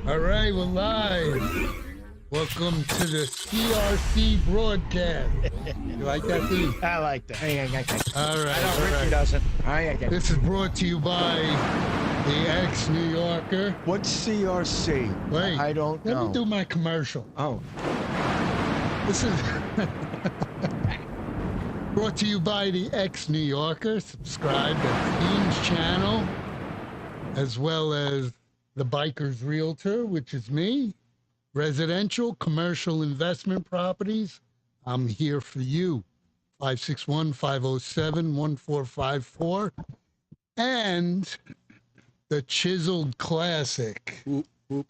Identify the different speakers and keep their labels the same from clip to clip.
Speaker 1: All right, we're live. Welcome to the CRC broadcast. You like that, Dean?
Speaker 2: I like that.
Speaker 1: All right.
Speaker 2: I know
Speaker 1: all
Speaker 2: Richie
Speaker 1: right.
Speaker 2: doesn't.
Speaker 1: This is brought to you by the ex-New Yorker.
Speaker 3: What's CRC?
Speaker 1: Wait,
Speaker 3: I don't know.
Speaker 1: Let me do my commercial.
Speaker 3: Oh,
Speaker 1: This is brought to you by the ex-New Yorker. Subscribe to Dean's channel, as well as the Biker's Realtor, which is me. Residential, commercial investment properties. I'm here for you. 561-507-1454. And the Chiseled Classic. The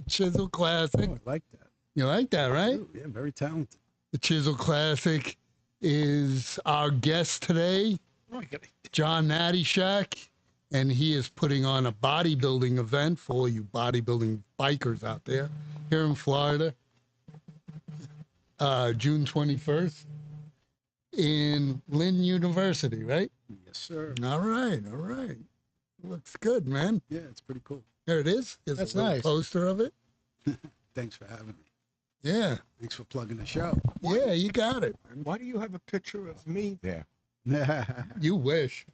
Speaker 1: Chiseled Classic.
Speaker 4: Oh, I like that.
Speaker 1: You like that, right?
Speaker 4: Ooh, yeah, very talented.
Speaker 1: The Chisel Classic is our guest today, John Nattyshak, and he is putting on a bodybuilding event for all you bodybuilding bikers out there here in Florida, June 21st in Lynn University, right?
Speaker 4: Yes, sir.
Speaker 1: All right, all right. Looks good, man.
Speaker 4: Yeah, it's pretty cool.
Speaker 1: There it is. There's
Speaker 2: That's
Speaker 1: a little
Speaker 2: nice.
Speaker 1: poster of it.
Speaker 4: Thanks for having me.
Speaker 1: Yeah,
Speaker 4: Thanks for plugging the show.
Speaker 1: yeah, you got it.
Speaker 3: why do you have a picture of me there?
Speaker 1: You wish.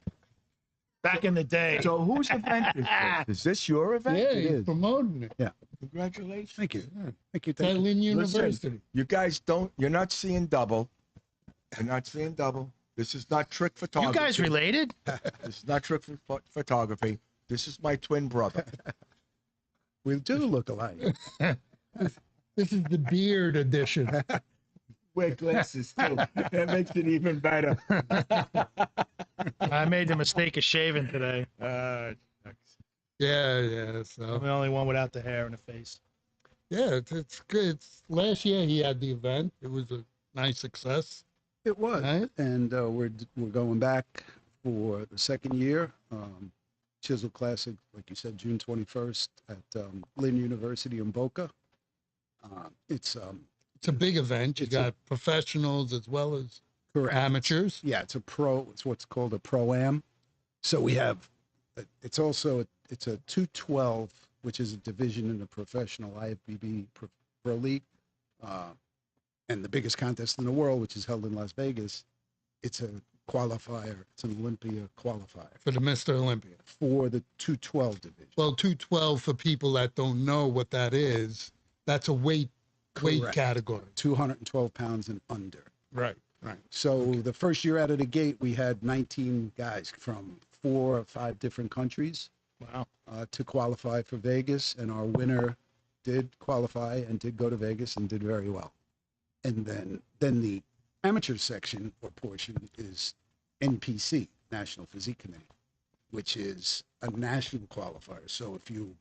Speaker 2: Back in the day.
Speaker 3: So whose event is this? Is this your event?
Speaker 1: Yeah,
Speaker 4: it
Speaker 1: he's
Speaker 4: is.
Speaker 1: promoting it.
Speaker 3: Congratulations.
Speaker 4: Thank you.
Speaker 1: Yeah.
Speaker 4: Thank you.
Speaker 1: It's at
Speaker 4: Thank you.
Speaker 1: Lynn
Speaker 3: Listen.
Speaker 1: University.
Speaker 3: You guys you're not seeing double. You're not seeing double. This is not trick
Speaker 2: You
Speaker 3: photography.
Speaker 2: guys related?
Speaker 3: This is not trick photography. This is my twin brother.
Speaker 4: We do look alike.
Speaker 1: This is the beard edition.
Speaker 3: Wear glasses too. That makes it even better.
Speaker 2: I made the mistake of shaving today.
Speaker 1: Yeah,
Speaker 2: I'm
Speaker 1: so
Speaker 2: the only one without the hair and the face.
Speaker 1: yeah, it's good. Last year he had the event. It was a nice success.
Speaker 4: It was,
Speaker 1: Right.
Speaker 4: and we're going back for the second year. Chisel Classic, like you said, June 21st at Lynn University in Boca. It's
Speaker 1: It's a big event. You
Speaker 4: It's a-
Speaker 1: got professionals as well as
Speaker 4: correct.
Speaker 1: amateurs.
Speaker 4: Yeah, it's a pro. It's what's called a pro-am. So we have. It's also it's a 212, which is a division in the professional IFBB Pro League, and the biggest contest in the world, which is held in Las Vegas. It's a qualifier. It's an Olympia qualifier
Speaker 1: For the Mr. Olympia.
Speaker 4: for the 212 division.
Speaker 1: Well, 212 for people that don't know what that is. That's a weight
Speaker 4: Correct.
Speaker 1: category.
Speaker 4: 212 pounds and under.
Speaker 1: Right. Right.
Speaker 4: So the first year out of the gate, we had 19 guys from 4 or 5 different countries
Speaker 2: Wow.
Speaker 4: to qualify for Vegas, and our winner did qualify and did go to Vegas and did very well. And then the amateur section or portion is NPC, National Physique Committee, which is a national qualifier. So if you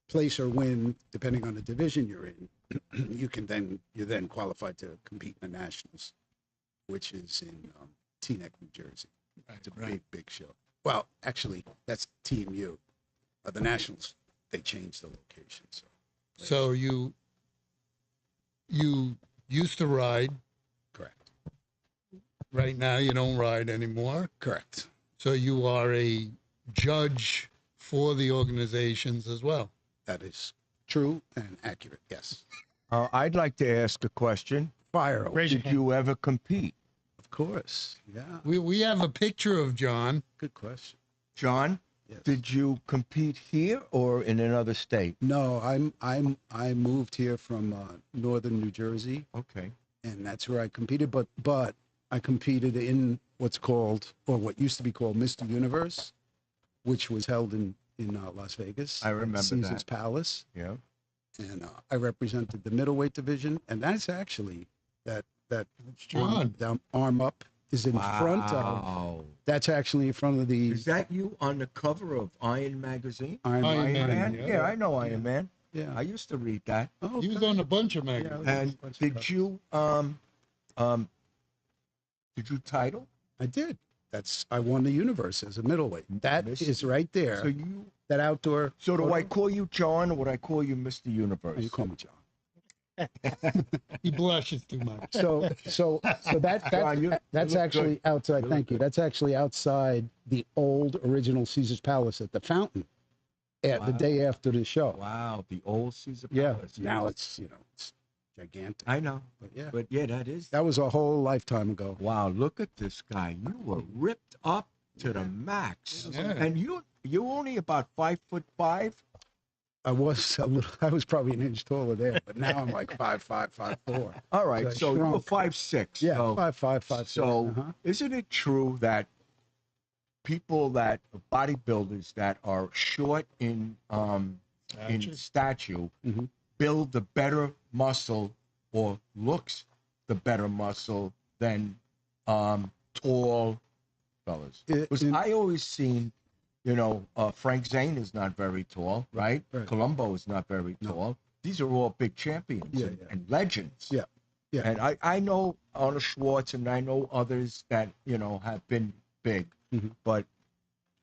Speaker 4: place or win, depending on the division you're in, you're then qualified to compete in the nationals, which is in Teaneck, New Jersey. It's a big show. Well, actually, that's Team U. The nationals, they changed the location.
Speaker 1: So you used to ride.
Speaker 4: Correct.
Speaker 1: Right now you don't ride anymore.
Speaker 4: Correct.
Speaker 1: So you are a judge for the organizations as well.
Speaker 4: That is true and accurate. Yes.
Speaker 3: I'd like to ask a question.
Speaker 4: Fire away.
Speaker 2: Raise your
Speaker 3: Did
Speaker 2: hand.
Speaker 3: you ever compete?
Speaker 4: Of course. Yeah.
Speaker 1: We have a picture of John.
Speaker 4: Good question.
Speaker 3: John,
Speaker 4: Yes.
Speaker 3: did you compete here or in another state?
Speaker 4: No, I moved here from northern New Jersey,
Speaker 3: Okay.
Speaker 4: and that's where I competed. But I competed in what's called, or what used to be called, Mr. Universe, which was held in Las Vegas.
Speaker 3: I
Speaker 4: at
Speaker 3: remember
Speaker 4: Caesar's
Speaker 3: that.
Speaker 4: Palace,
Speaker 3: Yeah.
Speaker 4: and I represented the middleweight division, and that's actually that
Speaker 1: John.
Speaker 4: the arm up is in front of.
Speaker 3: Wow.
Speaker 4: That's actually in front of the
Speaker 3: Is that you on the cover of Iron Magazine?
Speaker 4: Iron
Speaker 1: Iron
Speaker 4: Man.
Speaker 1: Man,
Speaker 3: Yeah,
Speaker 1: yeah.
Speaker 3: I know Iron Man.
Speaker 4: Yeah.
Speaker 3: I used to read that.
Speaker 4: Oh,
Speaker 1: He was
Speaker 4: okay.
Speaker 1: on a bunch of magazines.
Speaker 3: And did you title?
Speaker 4: I did. I won the universe as a middleweight. That
Speaker 3: Miss-
Speaker 4: is right there.
Speaker 3: So you
Speaker 4: That outdoor.
Speaker 3: so do I
Speaker 4: photo.
Speaker 3: call you John or would I call you Mr. Universe?
Speaker 4: Oh, you call me John.
Speaker 1: He blushes too much.
Speaker 4: So
Speaker 3: John, you
Speaker 4: that's
Speaker 3: look
Speaker 4: actually
Speaker 3: good.
Speaker 4: outside.
Speaker 3: You look
Speaker 4: Thank you.
Speaker 3: good.
Speaker 4: That's actually outside the old original Caesar's Palace at the fountain. at the day after the show.
Speaker 3: Wow, the old Caesar
Speaker 4: Yeah.
Speaker 3: Palace.
Speaker 4: Now it's, it's gigantic.
Speaker 3: I know,
Speaker 4: But yeah,
Speaker 3: but yeah, that is.
Speaker 4: that was a whole lifetime ago.
Speaker 3: Wow, look at this guy. You were ripped up to the max,
Speaker 1: Yeah.
Speaker 3: and you only about 5'5".
Speaker 4: I was a little, I was probably an inch taller there, but now I'm like 5'5", 5'4".
Speaker 3: All right,
Speaker 4: I
Speaker 3: so you were
Speaker 4: shrunk.
Speaker 3: 5'6".
Speaker 4: Yeah,
Speaker 3: so,
Speaker 4: 5'5", 5'6".
Speaker 3: So, isn't it true that people that bodybuilders that are short in stature
Speaker 4: Mhm.
Speaker 3: build the better muscle or looks the better muscle than tall fellas? Because I always seen, Frank Zane is not very tall, right?
Speaker 4: Right.
Speaker 3: Columbo is not very tall. These are all big champions and legends.
Speaker 4: Yeah. Yeah.
Speaker 3: And I know Arnold Schwartz and I know others that, have been big,
Speaker 4: Mhm.
Speaker 3: but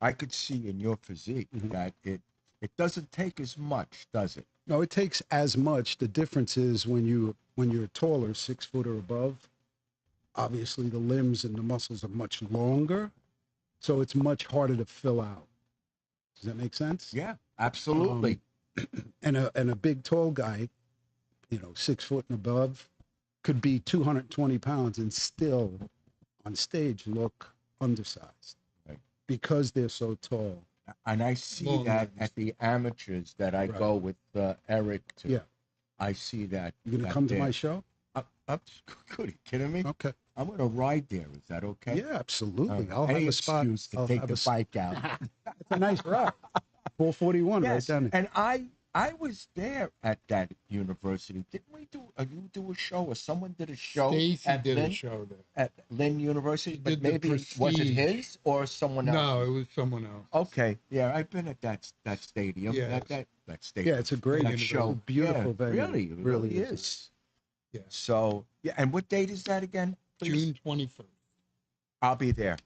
Speaker 3: I could see in your physique
Speaker 4: Mhm.
Speaker 3: that it doesn't take as much, does it?
Speaker 4: No, it takes as much. The difference is when you're taller, 6 foot or above, obviously the limbs and the muscles are much longer, so it's much harder to fill out. Does that make sense?
Speaker 3: Yeah, absolutely.
Speaker 4: And a big tall guy, 6 foot and above, could be 220 pounds and still on stage look undersized
Speaker 3: Right.
Speaker 4: because they're so tall.
Speaker 3: And I see
Speaker 1: Long
Speaker 3: that
Speaker 1: legs.
Speaker 3: at the amateurs that I
Speaker 4: Right.
Speaker 3: go with Eric to.
Speaker 4: Yeah.
Speaker 3: I see that.
Speaker 4: You gonna
Speaker 3: that
Speaker 4: come to
Speaker 3: there.
Speaker 4: my show?
Speaker 3: I'm good. Are you kidding me?
Speaker 4: Okay.
Speaker 3: I'm gonna ride there. Is that okay?
Speaker 4: Yeah, absolutely.
Speaker 3: All
Speaker 4: I'll
Speaker 3: right.
Speaker 4: have
Speaker 3: Any
Speaker 4: a spot.
Speaker 3: excuse to
Speaker 4: I'll
Speaker 3: take
Speaker 4: have
Speaker 3: the
Speaker 4: a
Speaker 3: bike out.
Speaker 4: It's a nice ride. 441 right
Speaker 3: Yes,
Speaker 4: down there.
Speaker 3: and I was there at that university. Didn't we do? You do a show, or someone did a show
Speaker 1: Stacy
Speaker 3: at
Speaker 1: did
Speaker 3: Lynn?
Speaker 1: a show there.
Speaker 3: At Lynn University,
Speaker 1: She
Speaker 3: but
Speaker 1: did the
Speaker 3: maybe was it
Speaker 1: Prestige.
Speaker 3: his or someone else?
Speaker 1: No, it was someone else.
Speaker 3: Okay, yeah, I've been at that stadium.
Speaker 1: Yes.
Speaker 3: That stadium.
Speaker 4: Yeah, it's a great
Speaker 3: that
Speaker 4: university.
Speaker 3: show.
Speaker 4: Beautiful
Speaker 3: Yeah,
Speaker 4: venue.
Speaker 3: Really, it really is.
Speaker 1: Yeah.
Speaker 3: So yeah, and what date is that again? Please?
Speaker 1: June 21st.
Speaker 3: I'll be there.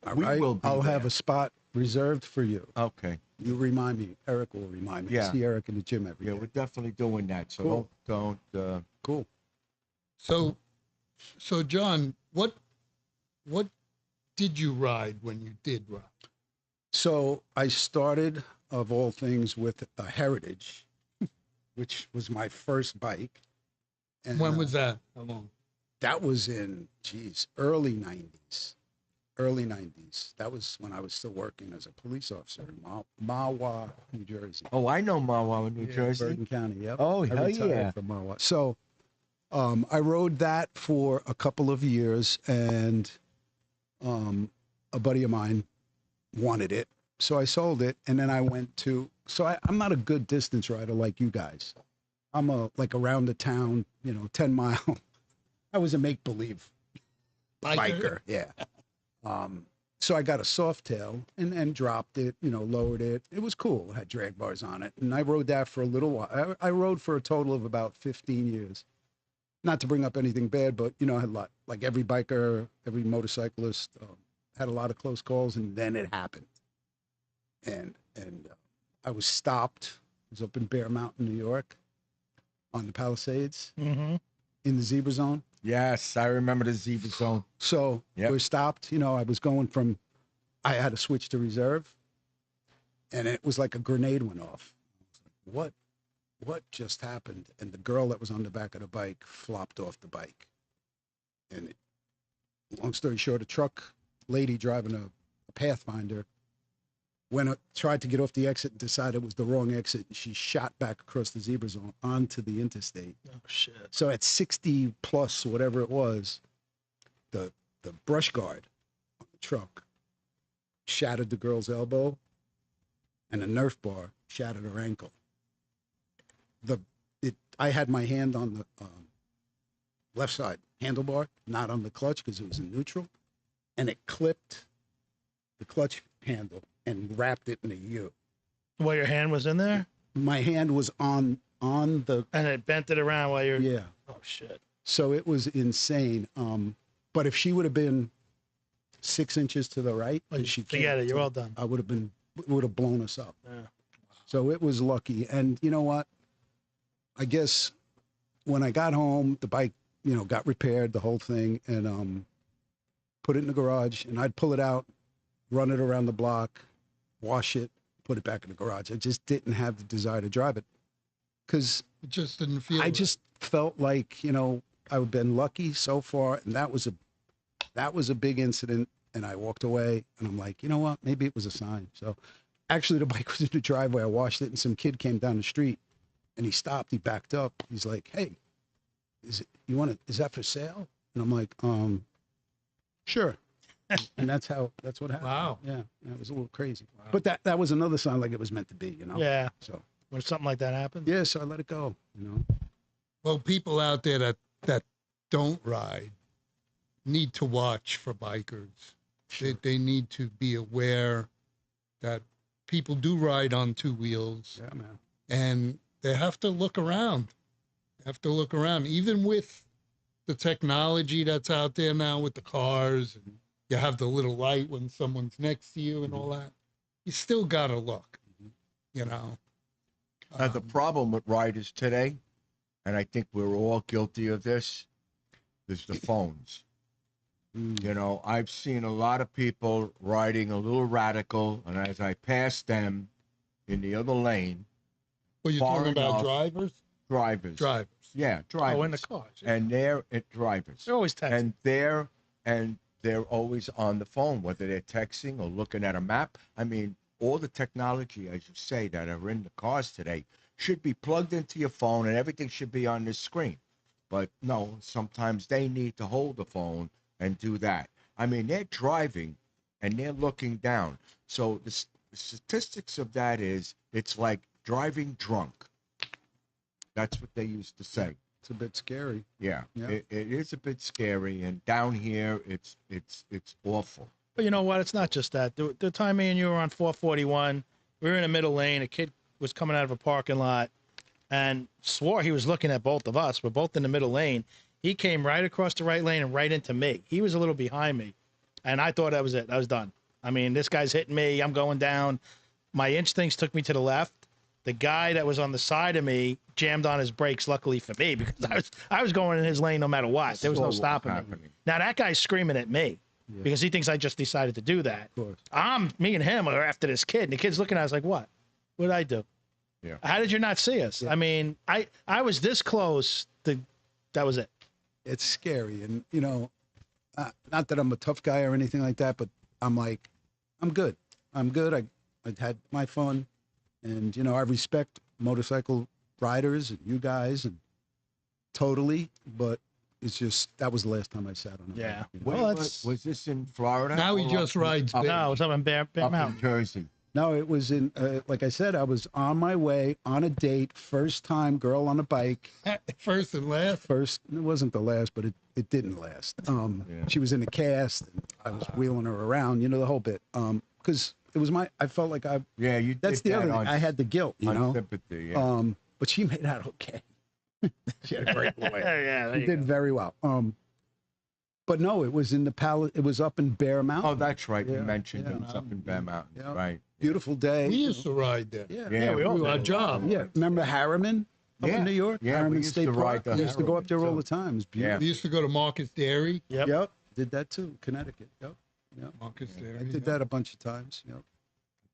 Speaker 4: All
Speaker 3: We
Speaker 4: right.
Speaker 3: will be
Speaker 4: I'll have
Speaker 3: there.
Speaker 4: a spot reserved for you.
Speaker 3: Okay.
Speaker 4: You remind me. Eric will remind me.
Speaker 3: Yeah.
Speaker 4: I see Eric in the gym every
Speaker 3: Yeah,
Speaker 4: day.
Speaker 3: we're definitely doing that. So
Speaker 4: Cool.
Speaker 3: don't.
Speaker 4: Cool.
Speaker 1: So John, what did you ride when you did ride?
Speaker 4: So I started, of all things, with a Heritage, which was my first bike. And
Speaker 1: When was that? How long?
Speaker 4: that was in, early 90s. Early 90s. That was when I was still working as a police officer in Mahwah, New Jersey.
Speaker 3: Oh, I know Mahwah, New Jersey.
Speaker 4: Bergen County, yep.
Speaker 3: Oh,
Speaker 4: I
Speaker 3: hell
Speaker 4: retired
Speaker 3: yeah.
Speaker 4: from Mahwah. So I rode that for a couple of years, and a buddy of mine wanted it. So I sold it, and then I went to, I'm not a good distance rider like you guys. I'm like around the town, 10 mile. I was a make-believe biker. Yeah. So I got a Softail and dropped it, lowered it. It was cool. It had drag bars on it. And I rode that for a little while. I rode for a total of about 15 years. Not to bring up anything bad, but, I had a lot, like every biker, every motorcyclist had a lot of close calls, and then it happened. And I was stopped. I was up in Bear Mountain, New York, on the Palisades
Speaker 2: Mm-hmm.
Speaker 4: in the zebra zone.
Speaker 3: Yes, I remember the Zebra Zone.
Speaker 4: So
Speaker 3: Yep.
Speaker 4: we're stopped. I was going from, I had to switch to reserve, and it was like a grenade went off. What just happened? And the girl that was on the back of the bike flopped off the bike. And long story short, a truck lady driving a Pathfinder tried to get off the exit and decided it was the wrong exit. And she shot back across the zebra zone onto the interstate.
Speaker 2: Oh shit.
Speaker 4: So at 60 plus, whatever it was, the brush guard on the truck shattered the girl's elbow, and a Nerf bar shattered her ankle. I had my hand on the left side handlebar, not on the clutch because it was in neutral, and it clipped the clutch handle and wrapped it in a U.
Speaker 2: While your hand was in there,
Speaker 4: My hand was on the,
Speaker 2: and it bent it around while you're.
Speaker 4: yeah.
Speaker 2: Oh shit.
Speaker 4: So it was insane. But if she would have been 6 inches to the right,
Speaker 2: Well,
Speaker 4: and she
Speaker 2: forget
Speaker 4: came
Speaker 2: it. You're
Speaker 4: to-
Speaker 2: all done.
Speaker 4: I would have blown us up.
Speaker 2: Yeah.
Speaker 4: So it was lucky. And you know what? I guess when I got home, the bike, got repaired, the whole thing, and put it in the garage, and I'd pull it out, run it around the block, wash it, put it back in the garage. I just didn't have the desire to drive it because
Speaker 1: It just didn't feel.
Speaker 4: I
Speaker 1: right.
Speaker 4: just felt like, you know, I've been lucky so far, and that was a big incident. And I walked away, and I'm like, you know what? Maybe it was a sign. So, actually, the bike was in the driveway. I washed it, and some kid came down the street, and he stopped. He backed up. He's like, "Hey, is that for sale?" And I'm like, sure. And that's what happened.
Speaker 1: Wow.
Speaker 4: Yeah, it was a little crazy. But that was another sign, like it was meant to be, you know.
Speaker 2: Yeah.
Speaker 4: So
Speaker 2: When something like that happens.
Speaker 4: yeah, so I let it go, you know.
Speaker 1: Well, people out there that don't ride need to watch for bikers.
Speaker 4: Sure.
Speaker 1: They need to be aware that people do ride on two wheels,
Speaker 4: Yeah, man.
Speaker 1: and they have to look around. Even with the technology that's out there now with the cars, and you have the little light when someone's next to you and all that. You still gotta look, you know.
Speaker 3: The problem with riders today, and I think we're all guilty of this, is the phones. You know, I've seen a lot of people riding a little radical, and as I pass them in the other lane,
Speaker 1: Well, you're
Speaker 3: far
Speaker 1: talking about
Speaker 3: enough.
Speaker 1: drivers?
Speaker 3: drivers. Yeah, drivers.
Speaker 2: Oh, in the cars. Yeah.
Speaker 3: And they're drivers.
Speaker 2: They're always texting.
Speaker 3: And they're always on the phone, whether they're texting or looking at a map. I mean, all the technology, as you say, that are in the cars today should be plugged into your phone, and everything should be on this screen. But no, sometimes they need to hold the phone and do that. I mean, they're driving and they're looking down. So the statistics of that is it's like driving drunk. That's what they used to say.
Speaker 4: It's a bit scary.
Speaker 3: Yeah,
Speaker 4: Yeah.
Speaker 3: it is a bit scary, and down here it's awful.
Speaker 2: But you know what? It's not just that. The time me and you were on 441, we were in the middle lane. A kid was coming out of a parking lot and swore he was looking at both of us. We're both in the middle lane. He came right across the right lane and right into me. He was a little behind me, and I thought that was it. I was done. I mean, this guy's hitting me. I'm going down. My instincts took me to the left. The guy that was on the side of me jammed on his brakes, luckily for me, because I was going in his lane no matter what. There was no stopping me. Now, that guy's screaming at me because he thinks I just decided to do that.
Speaker 4: Of course.
Speaker 2: Me and him are after this kid, and the kid's looking at us like, what? What did I do?
Speaker 3: Yeah.
Speaker 2: How did you not see us?
Speaker 4: Yeah.
Speaker 2: I mean, I was this close to, that was it.
Speaker 4: It's scary. And, you know, not that I'm a tough guy or anything like that, but I'm like, I'm good. I had my fun. And, you know, I respect motorcycle riders and you guys and totally, but it's just, that was the last time I sat on it.
Speaker 2: Yeah.
Speaker 4: You know?
Speaker 2: Well,
Speaker 3: Was this in Florida?
Speaker 1: Now he
Speaker 3: or
Speaker 1: just
Speaker 3: up-
Speaker 1: rides
Speaker 3: up,
Speaker 1: big.
Speaker 2: No, it was up in Bear
Speaker 3: up
Speaker 2: Mountain.
Speaker 3: in Jersey.
Speaker 4: No, it was in, like I said, I was on my way on a date, first time girl on a bike.
Speaker 1: First and last.
Speaker 4: First, it wasn't the last, but it didn't last.
Speaker 3: Yeah.
Speaker 4: She was in a cast, and I was wheeling her around, you know, the whole bit. Because it was I felt like
Speaker 3: Yeah, you
Speaker 4: that's
Speaker 3: did
Speaker 4: the other
Speaker 3: that
Speaker 4: thing.
Speaker 3: on,
Speaker 4: I had the guilt, you
Speaker 3: on
Speaker 4: know.
Speaker 3: sympathy. Yeah.
Speaker 4: But she made out okay. She had a great lawyer.
Speaker 2: Yeah, there
Speaker 4: She
Speaker 2: you
Speaker 4: did
Speaker 2: go.
Speaker 4: very well. But no, it was in the palace. It was up in Bear Mountain.
Speaker 3: Oh, that's right.
Speaker 4: Yeah,
Speaker 3: You mentioned
Speaker 4: yeah.
Speaker 3: it was up in Bear Mountain.
Speaker 4: Yeah.
Speaker 3: Right.
Speaker 4: Beautiful day.
Speaker 1: We used to ride there.
Speaker 4: Yeah.
Speaker 3: Yeah,
Speaker 2: we all
Speaker 1: Through our
Speaker 2: did.
Speaker 1: job.
Speaker 4: Yeah. Remember Harriman up
Speaker 3: Yeah.
Speaker 4: in New York?
Speaker 3: Yeah, we
Speaker 4: Harriman
Speaker 3: used
Speaker 4: State
Speaker 3: to ride
Speaker 4: Park.
Speaker 3: the
Speaker 4: We used to go up there all
Speaker 3: Harriman,
Speaker 4: the time. It was beautiful.
Speaker 1: We used to go to Marcus Dairy.
Speaker 2: Yep.
Speaker 4: Yep. Did that too. Connecticut. Yep.
Speaker 1: Marcus Dairy.
Speaker 4: I did that a bunch of times. Yep.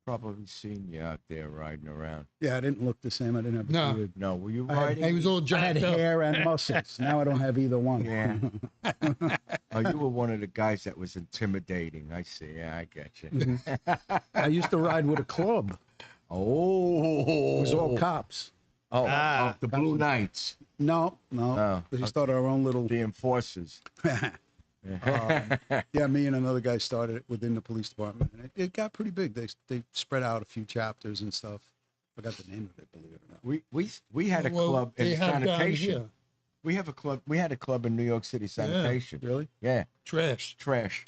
Speaker 3: Probably seen you out there riding around.
Speaker 4: Yeah, I didn't look the same. I didn't have a
Speaker 1: No.
Speaker 4: beard.
Speaker 3: No, were you
Speaker 4: I had-
Speaker 3: riding?
Speaker 1: He was all
Speaker 4: I had
Speaker 1: jacked up.
Speaker 4: hair and muscles. Now I don't have either one.
Speaker 3: Yeah. Oh, you were one of the guys that was intimidating. I see. Yeah, I get you.
Speaker 4: I used to ride with a club.
Speaker 3: Oh.
Speaker 4: It was all cops.
Speaker 3: Oh,
Speaker 2: Ah.
Speaker 3: the Blue Knights,
Speaker 4: No.
Speaker 3: Oh,
Speaker 4: We started our own little.
Speaker 3: the enforcers.
Speaker 4: Yeah, me and another guy started it within the police department, and it got pretty big. They spread out a few chapters and stuff. Forgot the name of it, believe it or not.
Speaker 3: We had a
Speaker 1: Well,
Speaker 3: club
Speaker 1: they
Speaker 3: in
Speaker 1: have down
Speaker 3: sanitation.
Speaker 1: here.
Speaker 3: We have a club. We had a club in New York City sanitation.
Speaker 4: Really?
Speaker 3: Yeah,
Speaker 1: Trash.
Speaker 3: trash.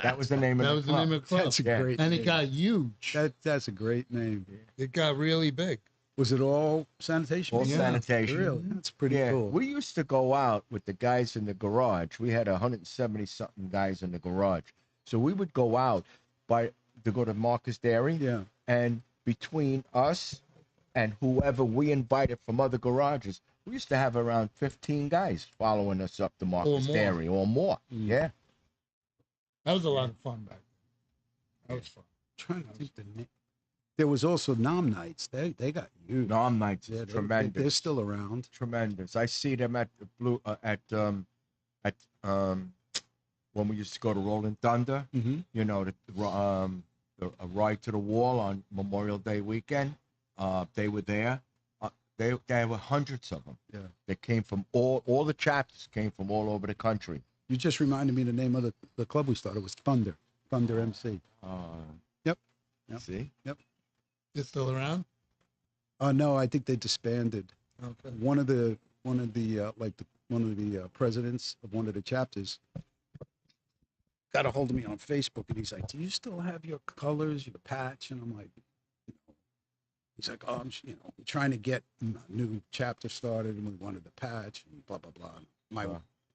Speaker 3: That was the name of
Speaker 1: That
Speaker 3: the
Speaker 1: was the
Speaker 3: club.
Speaker 1: name of the club.
Speaker 4: That's a
Speaker 3: Yeah.
Speaker 4: great.
Speaker 1: And
Speaker 4: name.
Speaker 1: it got huge.
Speaker 4: That's a great name.
Speaker 1: It got really big.
Speaker 4: Was it all sanitation?
Speaker 3: All
Speaker 1: Yeah.
Speaker 3: sanitation.
Speaker 4: Really? That's pretty
Speaker 3: Yeah,
Speaker 4: cool.
Speaker 3: we used to go out with the guys in the garage. We had 170 something guys in the garage, so we would go out to go to Marcus Dairy.
Speaker 4: Yeah.
Speaker 3: And between us and whoever we invited from other garages, we used to have around 15 guys following us up to Marcus
Speaker 1: more.
Speaker 3: Dairy or more.
Speaker 4: Mm.
Speaker 3: Yeah.
Speaker 1: That was a lot of fun back then. That was fun.
Speaker 4: Trying to think the name. There was also Nom Nights. They got huge.
Speaker 3: Nom Nights
Speaker 4: Yeah,
Speaker 3: is
Speaker 4: they-
Speaker 3: tremendous.
Speaker 4: They're still around.
Speaker 3: Tremendous. I see them at the blue at when we used to go to Rolling Thunder.
Speaker 4: Mm-hmm.
Speaker 3: You know, a ride to the wall on Memorial Day weekend. They were there. There were hundreds of them.
Speaker 4: Yeah.
Speaker 3: They came from all the chapters came from all over the country.
Speaker 4: You just reminded me the name of the club we started was Thunder MC. Yep.
Speaker 3: See?
Speaker 1: You're still around?
Speaker 4: No, I think they disbanded.
Speaker 1: Okay.
Speaker 4: One of the presidents of one of the chapters got a hold of me on Facebook, and he's like, "Do you still have your colors, your patch?" And I'm like, he's like, "Oh, I'm trying to get a new chapter started, and we wanted the patch, and blah blah blah."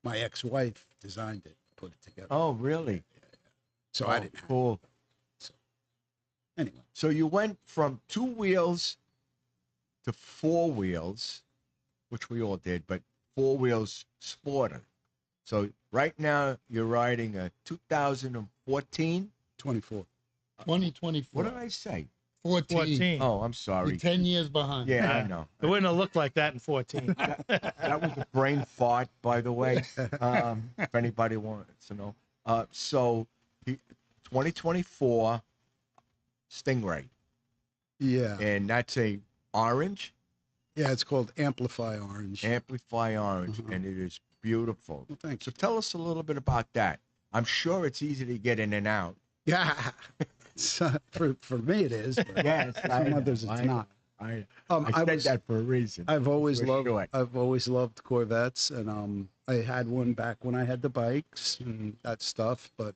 Speaker 4: My ex-wife designed it, put it together.
Speaker 3: Oh, really?
Speaker 4: So I didn't.
Speaker 3: Cool.
Speaker 4: Anyway,
Speaker 3: So you went from 2 wheels to 4 wheels, which we all did, but 4 wheels sporter. So right now you're riding a 2014.
Speaker 4: 24.
Speaker 1: 2024.
Speaker 3: What did I say?
Speaker 1: 14.
Speaker 2: 14.
Speaker 3: Oh, I'm
Speaker 1: You're
Speaker 3: sorry.
Speaker 1: 10 years behind.
Speaker 3: Yeah, I know.
Speaker 2: It wouldn't have looked like that in 14.
Speaker 3: That was a brain fart, by the way. If anybody wants to know. So 2024 Stingray,
Speaker 4: Yeah.
Speaker 3: and that's a orange.
Speaker 4: Yeah, it's called Amplify Orange.
Speaker 3: Amplify orange,
Speaker 4: Uh-huh.
Speaker 3: and it is beautiful.
Speaker 4: Well, thank
Speaker 3: So
Speaker 4: you.
Speaker 3: tell us a little bit about that. I'm sure it's easy to get in and out.
Speaker 4: Yeah. So, for me it is. But
Speaker 3: Yes,
Speaker 4: for some others it's not.
Speaker 3: I
Speaker 4: I
Speaker 3: said that for a reason.
Speaker 4: I've always
Speaker 3: We're
Speaker 4: loved
Speaker 3: short.
Speaker 4: I've always loved Corvettes, and I had one back when I had the bikes and that stuff. But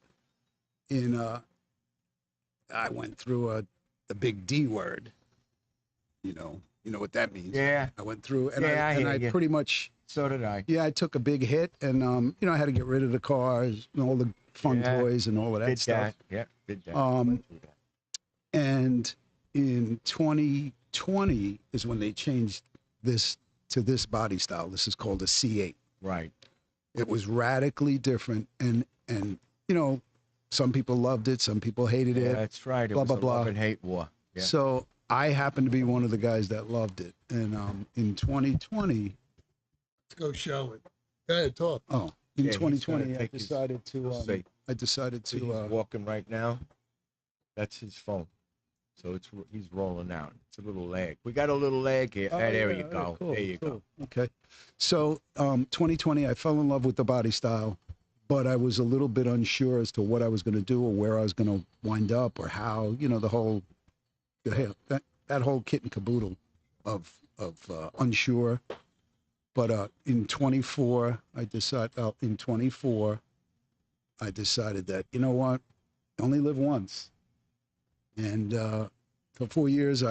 Speaker 4: I went through the big D word. You know what that means.
Speaker 3: Yeah,
Speaker 4: I went through, and
Speaker 3: Yeah, I hear
Speaker 4: I
Speaker 3: you.
Speaker 4: pretty much.
Speaker 3: so did I.
Speaker 4: Yeah, I took a big hit, and I had to get rid of the cars and all the fun
Speaker 3: Yeah,
Speaker 4: toys and all of that
Speaker 3: Did
Speaker 4: stuff.
Speaker 3: that. Yeah, did that.
Speaker 4: Um,
Speaker 3: Went through that.
Speaker 4: And in 2020 is when they changed this to this body style. This is called a C8.
Speaker 3: Right.
Speaker 4: It was radically different, and some people loved it, some people hated
Speaker 3: Yeah,
Speaker 4: it.
Speaker 3: that's right. It
Speaker 4: Blah,
Speaker 3: was
Speaker 4: blah,
Speaker 3: a
Speaker 4: blah.
Speaker 3: love and hate war. Yeah.
Speaker 4: So I happened to be one of the guys that loved it. And in 2020,
Speaker 1: Let's go show it. Go ahead, talk.
Speaker 4: in
Speaker 3: Yeah, he's
Speaker 4: 2020,
Speaker 3: gonna
Speaker 4: I
Speaker 3: take his-
Speaker 4: decided to
Speaker 3: Let's see. See, he's
Speaker 4: to
Speaker 3: walking right now. That's his phone. So he's rolling out. It's a little lag. We got a little lag here. There you go.
Speaker 4: Cool,
Speaker 3: There you go.
Speaker 4: Okay. So 2020, I fell in love with the body style, but I was a little bit unsure as to what I was going to do or where I was going to wind up or how, that whole kit and caboodle of unsure. But in 24, I decided that, you know what, you only live once. And for 4 years,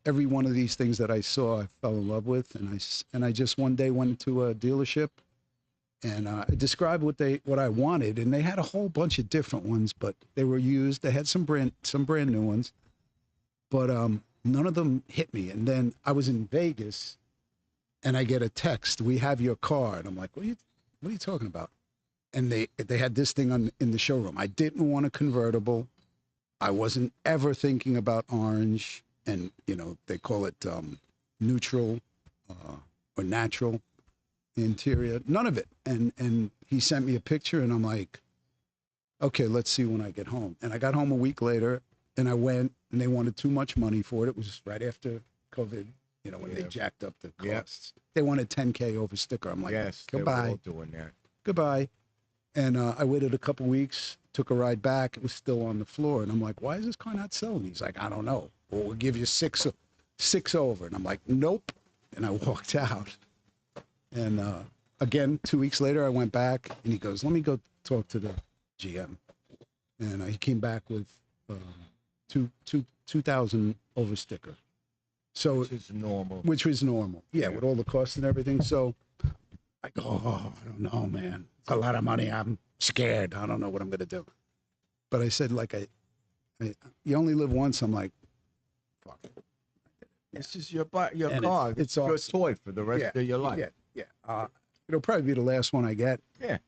Speaker 4: every one of these things that I saw, I fell in love with, and I just one day went to a dealership, and I described what I wanted, and they had a whole bunch of different ones, but they were used. They had some brand new ones, but none of them hit me. And then I was in Vegas, and I get a text, "We have your car," and I'm like, "What are you talking about?" And they had this thing in the showroom. I didn't want a convertible. I wasn't ever thinking about orange, and they call it neutral or natural interior. None of it. And he sent me a picture, and I'm like, okay, let's see when I get home. And I got home a week later, and I went, and they wanted too much money for it. It was right after COVID, when they
Speaker 3: Yeah.
Speaker 4: jacked up the
Speaker 3: Yep.
Speaker 4: costs. They wanted $10K over sticker. I'm like,
Speaker 3: Yes, they were
Speaker 4: goodbye.
Speaker 3: all doing that.
Speaker 4: Goodbye. And I waited a couple weeks, took a ride back. It was still on the floor. And I'm like, why is this car not selling? He's like, I don't know. Well, we'll give you six over. And I'm like, nope. And I walked out. And again, 2 weeks later, I went back, and he goes, let me go talk to the GM. And he came back with 2,000 over sticker. So,
Speaker 3: Which is normal.
Speaker 4: which was normal. Yeah,
Speaker 3: Yeah.
Speaker 4: with all the costs and everything. So I go, oh, I don't know, man. It's a lot of money. I'm scared. I don't know what I'm going to do. But I said, you only live once. I'm like, fuck it.
Speaker 3: This is your
Speaker 4: And
Speaker 3: car.
Speaker 4: it's
Speaker 3: your
Speaker 4: awesome.
Speaker 3: toy for the rest of your life.
Speaker 4: Yeah. It'll probably be the last one I get.
Speaker 3: Yeah.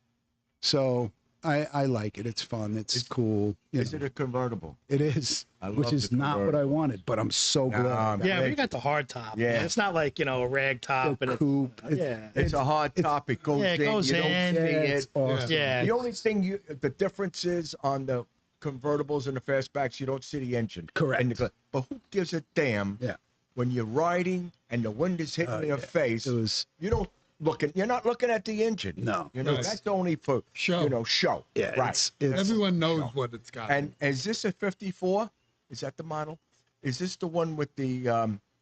Speaker 4: So I like it. It's fun. It's cool.
Speaker 3: Is it a convertible?
Speaker 4: It is,
Speaker 3: I
Speaker 4: which
Speaker 3: love
Speaker 4: is
Speaker 3: the
Speaker 4: not what I
Speaker 3: convertible.
Speaker 4: wanted, but I'm so glad. I got
Speaker 2: Yeah,
Speaker 4: it.
Speaker 2: we got the hard top.
Speaker 3: Yeah.
Speaker 2: It's not like, a rag top.
Speaker 4: The
Speaker 2: And
Speaker 4: coupe.
Speaker 2: yeah.
Speaker 3: It's a hard top. It goes
Speaker 2: it
Speaker 3: in.
Speaker 2: goes
Speaker 3: You don't
Speaker 2: in.
Speaker 3: see
Speaker 4: It's
Speaker 3: it.
Speaker 4: awesome.
Speaker 2: Yeah.
Speaker 3: The only thing the difference is on the convertibles and the fastbacks, you don't see the engine.
Speaker 4: Correct.
Speaker 3: But who gives a damn?
Speaker 4: Yeah.
Speaker 3: When you're riding and the wind is hitting your face,
Speaker 4: It was
Speaker 3: you're not looking at the engine.
Speaker 4: no.
Speaker 1: Right.
Speaker 3: That's only for
Speaker 1: Show.
Speaker 3: show.
Speaker 4: Yeah,
Speaker 3: Right.
Speaker 4: it's
Speaker 1: Everyone knows
Speaker 3: No.
Speaker 1: what it's got.
Speaker 3: And is this a 54? Is that the model? Is this the one with the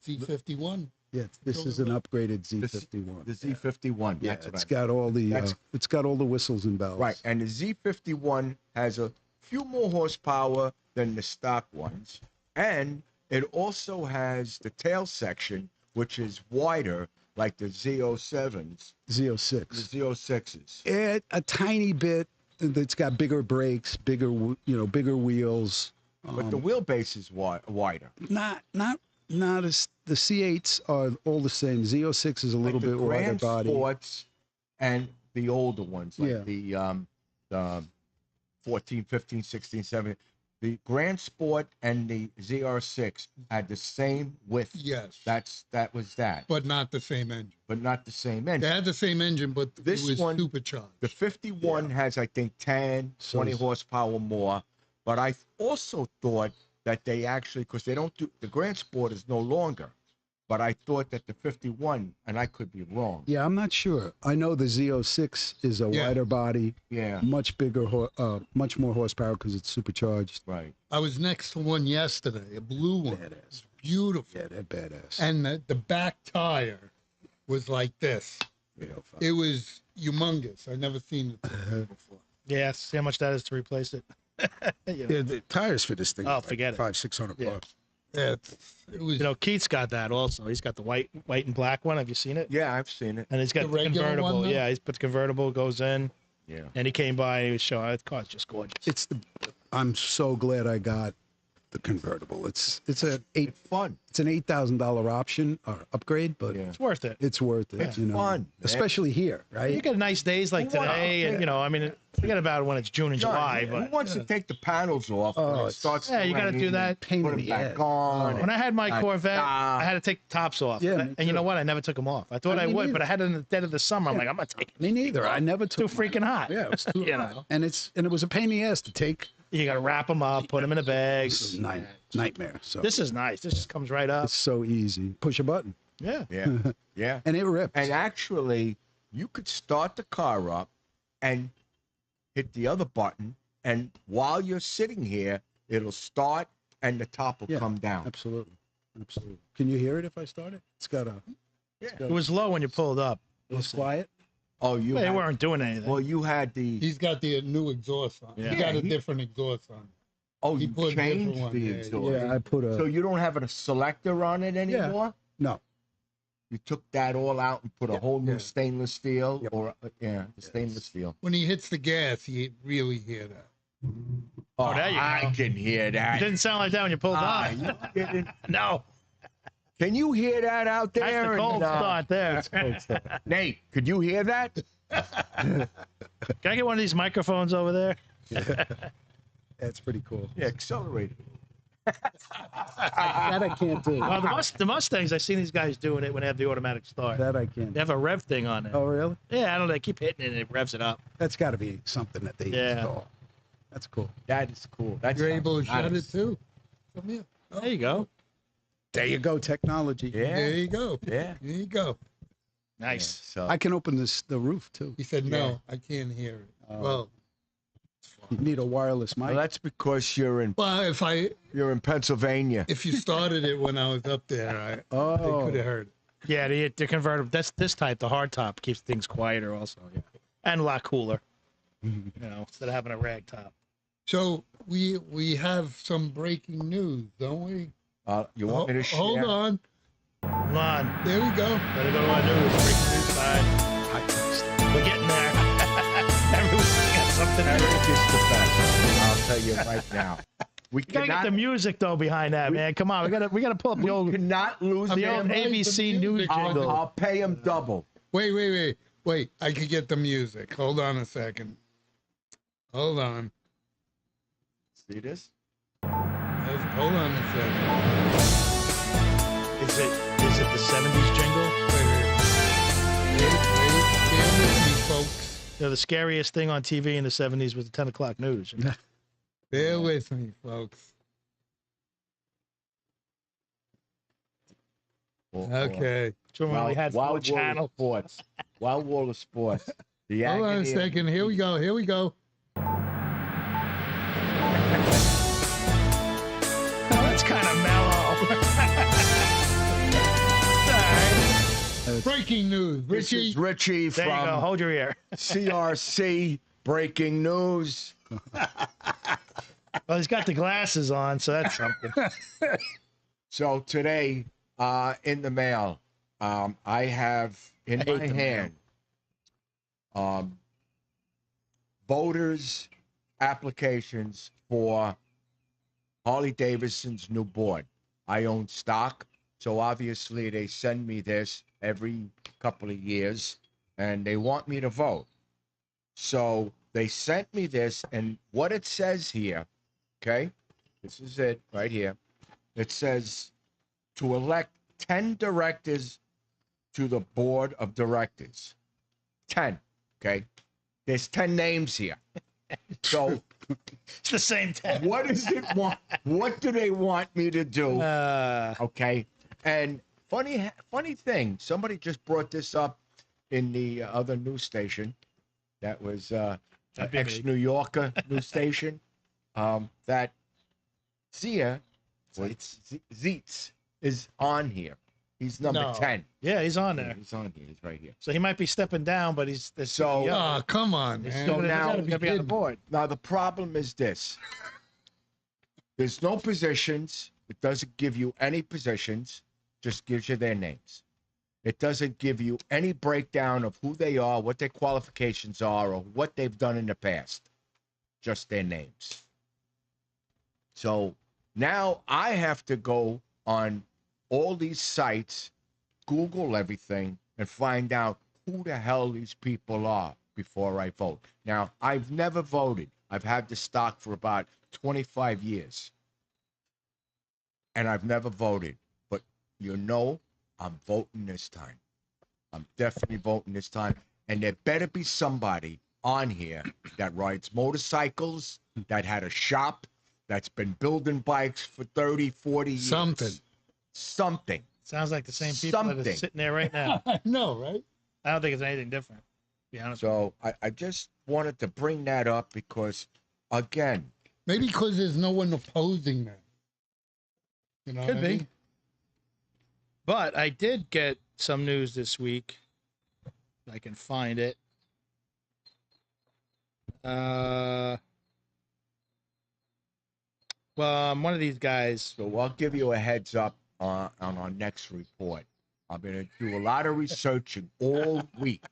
Speaker 1: C51.
Speaker 4: yeah. This is an upgraded
Speaker 3: the
Speaker 4: Z51.
Speaker 3: Z51?
Speaker 4: Yeah,
Speaker 3: That's what
Speaker 4: it's
Speaker 3: I
Speaker 4: got all the
Speaker 3: That's-
Speaker 4: it's got all the whistles and bells.
Speaker 3: Right, and the Z51 has a few more horsepower than the stock ones, and it also has the tail section, which is wider, like the Z07s, the
Speaker 4: Z06.
Speaker 3: Z06s.
Speaker 4: A tiny bit. It's got bigger brakes, bigger wheels.
Speaker 3: But the wheelbase is wider.
Speaker 4: Not as the C8s are all the same. Z06 is a little
Speaker 3: Like the
Speaker 4: bit wider
Speaker 3: Grand
Speaker 4: body.
Speaker 3: Sports and the older ones, like
Speaker 4: Yeah.
Speaker 3: the 14, 15, 16, 17. The Grand Sport and the ZR6 had the same width.
Speaker 1: Yes.
Speaker 3: That was that,
Speaker 1: But not the same engine.
Speaker 3: but not the same
Speaker 1: They
Speaker 3: engine.
Speaker 1: had the same engine, but
Speaker 3: This
Speaker 1: it was
Speaker 3: one-
Speaker 1: supercharged.
Speaker 3: The 51 has, I think, 10,
Speaker 4: So
Speaker 3: 20
Speaker 4: is-
Speaker 3: horsepower more. But I also thought that they actually, because they don't do, the Grand Sport is no longer. But I thought that the 51, and I could be wrong.
Speaker 4: Yeah, I'm not sure. I know the Z06 is a
Speaker 1: Yeah.
Speaker 4: wider body,
Speaker 3: Yeah,
Speaker 4: much bigger, much more horsepower because it's supercharged.
Speaker 3: right.
Speaker 1: I was next to one yesterday, a blue one.
Speaker 4: Badass.
Speaker 1: Beautiful.
Speaker 4: Yeah, they're badass.
Speaker 1: And the back tire was like this.
Speaker 4: Yeah,
Speaker 1: It was humongous. I've never seen it before.
Speaker 2: Yeah, see how much that is to replace it.
Speaker 4: the tires for this thing.
Speaker 2: Oh,
Speaker 4: are like
Speaker 2: forget it.
Speaker 4: $500-600
Speaker 2: Yeah.
Speaker 4: bucks.
Speaker 1: Yeah, it was
Speaker 2: Keith's got that also. He's got the white and black one. Have you seen it?
Speaker 3: Yeah, I've seen it.
Speaker 2: And he's got
Speaker 1: The
Speaker 2: the
Speaker 1: regular
Speaker 2: convertible.
Speaker 1: one, though?
Speaker 2: Yeah, he's put the convertible, goes in,
Speaker 3: Yeah.
Speaker 2: and he came by and he was showing. The car's just gorgeous.
Speaker 4: I'm so glad I got the convertible. It's an
Speaker 3: It's fun.
Speaker 4: $8,000 option or upgrade, but
Speaker 3: Yeah.
Speaker 2: It's worth it.
Speaker 4: it's worth it.
Speaker 3: It's
Speaker 4: you know,
Speaker 3: fun, man.
Speaker 4: especially here,
Speaker 2: You
Speaker 4: right?
Speaker 2: get nice days like
Speaker 3: Wow.
Speaker 2: today, and I mean, forget about it when it's June and July,
Speaker 3: Who
Speaker 2: but
Speaker 3: wants to take the panels off when
Speaker 4: Oh,
Speaker 3: it starts?
Speaker 2: yeah, you got to
Speaker 3: raining
Speaker 2: do
Speaker 3: and
Speaker 2: that.
Speaker 4: Pain
Speaker 3: Put
Speaker 4: in
Speaker 3: them
Speaker 4: the
Speaker 3: back
Speaker 4: ass.
Speaker 3: on.
Speaker 2: When I had my Corvette,
Speaker 3: Ah.
Speaker 2: I had to take the tops off.
Speaker 4: Yeah, me
Speaker 2: And you know
Speaker 4: too.
Speaker 2: what? I never took them off. I thought
Speaker 4: I
Speaker 2: I
Speaker 4: mean,
Speaker 2: would, but
Speaker 4: neither.
Speaker 2: I had it in the dead of the summer. I'm like, I'm not taking
Speaker 4: Me neither. I never
Speaker 2: it. Too
Speaker 4: took mine.
Speaker 2: freaking hot.
Speaker 4: Yeah, it was too
Speaker 2: You
Speaker 4: hot.
Speaker 2: know.
Speaker 4: And it was a pain in the ass to take.
Speaker 2: You got to wrap them up, put them in the
Speaker 4: This
Speaker 2: bags.
Speaker 4: is nightmare. So
Speaker 2: This is nice. This just comes right up.
Speaker 4: it's so easy. Push a button
Speaker 2: Yeah.
Speaker 3: Yeah, yeah.
Speaker 4: and it rips.
Speaker 3: And actually, you could start the car up and hit the other button, and while you're sitting here, it'll start and the top will
Speaker 4: Yeah.
Speaker 3: come down.
Speaker 4: Absolutely. Can you hear it if I start it? It's got
Speaker 2: It was low when you pulled up.
Speaker 4: it's quiet.
Speaker 3: Oh, you
Speaker 2: They
Speaker 3: had,
Speaker 2: weren't doing anything.
Speaker 3: well, you had the
Speaker 1: He's got the new exhaust on.
Speaker 2: Yeah.
Speaker 1: He got a
Speaker 3: he-
Speaker 1: different exhaust on.
Speaker 3: oh,
Speaker 1: he
Speaker 3: you
Speaker 1: put a different
Speaker 3: changed
Speaker 1: one,
Speaker 3: the
Speaker 1: yeah,
Speaker 3: exhaust.
Speaker 4: Yeah, I put a
Speaker 3: So you don't have a selector on it anymore?
Speaker 4: no.
Speaker 3: You took that all out and put a whole new
Speaker 1: Yeah.
Speaker 3: stainless steel,
Speaker 4: Yep.
Speaker 3: or the stainless steel.
Speaker 1: When he hits the gas, you really hear that.
Speaker 3: Oh,
Speaker 2: there you
Speaker 3: I
Speaker 2: go.
Speaker 3: can hear
Speaker 2: It
Speaker 3: that.
Speaker 2: didn't sound like that when you pulled
Speaker 3: Ah,
Speaker 2: up.
Speaker 3: you kidding?
Speaker 2: No.
Speaker 3: Can you hear that out there?
Speaker 2: That's the cold start there.
Speaker 3: Nate, could you hear that?
Speaker 2: Can I get one of these microphones over there?
Speaker 4: That's pretty cool.
Speaker 3: Yeah, accelerated.
Speaker 4: That I can't do.
Speaker 2: Well, the Mustangs, I've seen these guys doing it when they have the automatic start.
Speaker 4: That I can't.
Speaker 2: They have a rev thing on it.
Speaker 4: Oh, really?
Speaker 2: Yeah, I don't know. They keep hitting it and it revs it up.
Speaker 4: That's got to be something that they
Speaker 2: Yeah.
Speaker 4: install. That's cool.
Speaker 3: That is cool. That's
Speaker 1: You're able to shut it
Speaker 3: nice.
Speaker 1: too. Come here.
Speaker 2: There you go.
Speaker 4: There you go, technology.
Speaker 3: Yeah.
Speaker 1: There you go.
Speaker 3: Yeah.
Speaker 1: There you go.
Speaker 2: Nice.
Speaker 3: So
Speaker 4: I can open the roof too.
Speaker 1: He said, "No, I can't hear it." Well,
Speaker 4: You need a wireless mic.
Speaker 3: well, that's because you're in Pennsylvania.
Speaker 1: if you started it when I was up there, I
Speaker 4: Oh,
Speaker 1: could have heard it.
Speaker 2: Yeah, the convertible. That's this type. The hard top keeps things quieter also. Yeah. And a lot cooler. Instead of having a rag top.
Speaker 1: So we have some breaking news, don't we?
Speaker 3: You want me to share?
Speaker 1: Hold on.
Speaker 2: Come on.
Speaker 1: There we go.
Speaker 2: Better go to our news. Breaking news side. We're getting there. Everyone's got something to do.
Speaker 3: Eric is the best. I'll tell you right now. We
Speaker 2: You gotta get
Speaker 3: cannot,
Speaker 2: the music though behind that, man. Come on, we gotta pull up the old
Speaker 3: cannot lose
Speaker 2: the
Speaker 3: him.
Speaker 2: old ABC news jingle.
Speaker 3: I'll pay him double.
Speaker 1: Wait. I could get the music. Hold on a second. Hold on.
Speaker 3: See this?
Speaker 1: Hold on a second.
Speaker 2: Is it the 70s jingle?
Speaker 1: Wait. Bear with me, folks.
Speaker 2: You know, the scariest thing on TV in the 70s was the 10 o'clock news. You know?
Speaker 1: Bear with me, folks. Okay.
Speaker 2: So when we had four channels.
Speaker 3: Sports. Wild World of Sports. The
Speaker 1: Hold on a
Speaker 3: agony of
Speaker 1: second. Here we go. Here we go.
Speaker 2: Oh, that's kind of mellow. All right.
Speaker 1: Breaking news.
Speaker 3: This
Speaker 1: Richie.
Speaker 3: is Richie
Speaker 2: There you go.
Speaker 3: from
Speaker 2: Hold your ear.
Speaker 3: CRC. Breaking news.
Speaker 2: Well, he's got the glasses on, so that's something.
Speaker 3: So today, in the mail, I have in my hand voters' applications for Harley Davidson's new board. I own stock, so obviously they send me this every couple of years, and they want me to vote. So they sent me this, and what it says here, okay, this is it right here. It says to elect 10 directors to the board of directors. 10, okay? There's 10 names here. So
Speaker 2: It's the same 10.
Speaker 3: what does it want? What do they want me to do?
Speaker 2: Uh,
Speaker 3: Okay. And funny somebody just brought this up in the other news station. That was ex-New Yorker news station. That Zia, Zeitz is on here. He's number
Speaker 1: No.
Speaker 3: 10.
Speaker 2: yeah, he's on
Speaker 3: Yeah,
Speaker 2: there.
Speaker 3: he's on here. He's right here.
Speaker 2: So he might be stepping down, but he's the
Speaker 3: So-
Speaker 2: CEO.
Speaker 1: Oh, come on,
Speaker 2: He's
Speaker 1: man.
Speaker 2: still
Speaker 3: now-
Speaker 2: gonna be on the board.
Speaker 3: Now, the problem is this. There's no positions. It doesn't give you any positions. Just gives you their names. It doesn't give you any breakdown of who they are, what their qualifications are, or what they've done in the past. Just their names. So now I have to go on all these sites, Google everything, and find out who the hell these people are before I vote. Now, I've never voted. I've had the stock for about 25 years. And I've never voted. But you know, I'm voting this time. I'm definitely voting this time. And there better be somebody on here that rides motorcycles, that had a shop, that's been building bikes for 30, 40 years. Something.
Speaker 2: Sounds like the same people that are
Speaker 3: Something.
Speaker 2: sitting there right now.
Speaker 1: I know, right?
Speaker 2: I don't think it's anything different, to be honest.
Speaker 3: So I just wanted to bring that up because, again,
Speaker 1: Maybe because there's no one opposing them. You know
Speaker 2: Could
Speaker 1: what I
Speaker 2: be.
Speaker 1: mean?
Speaker 2: But I did get some news this week. If I can find it. Well, one of these guys.
Speaker 3: so I'll give you a heads up on our next report. I'm going to do a lot of researching all week,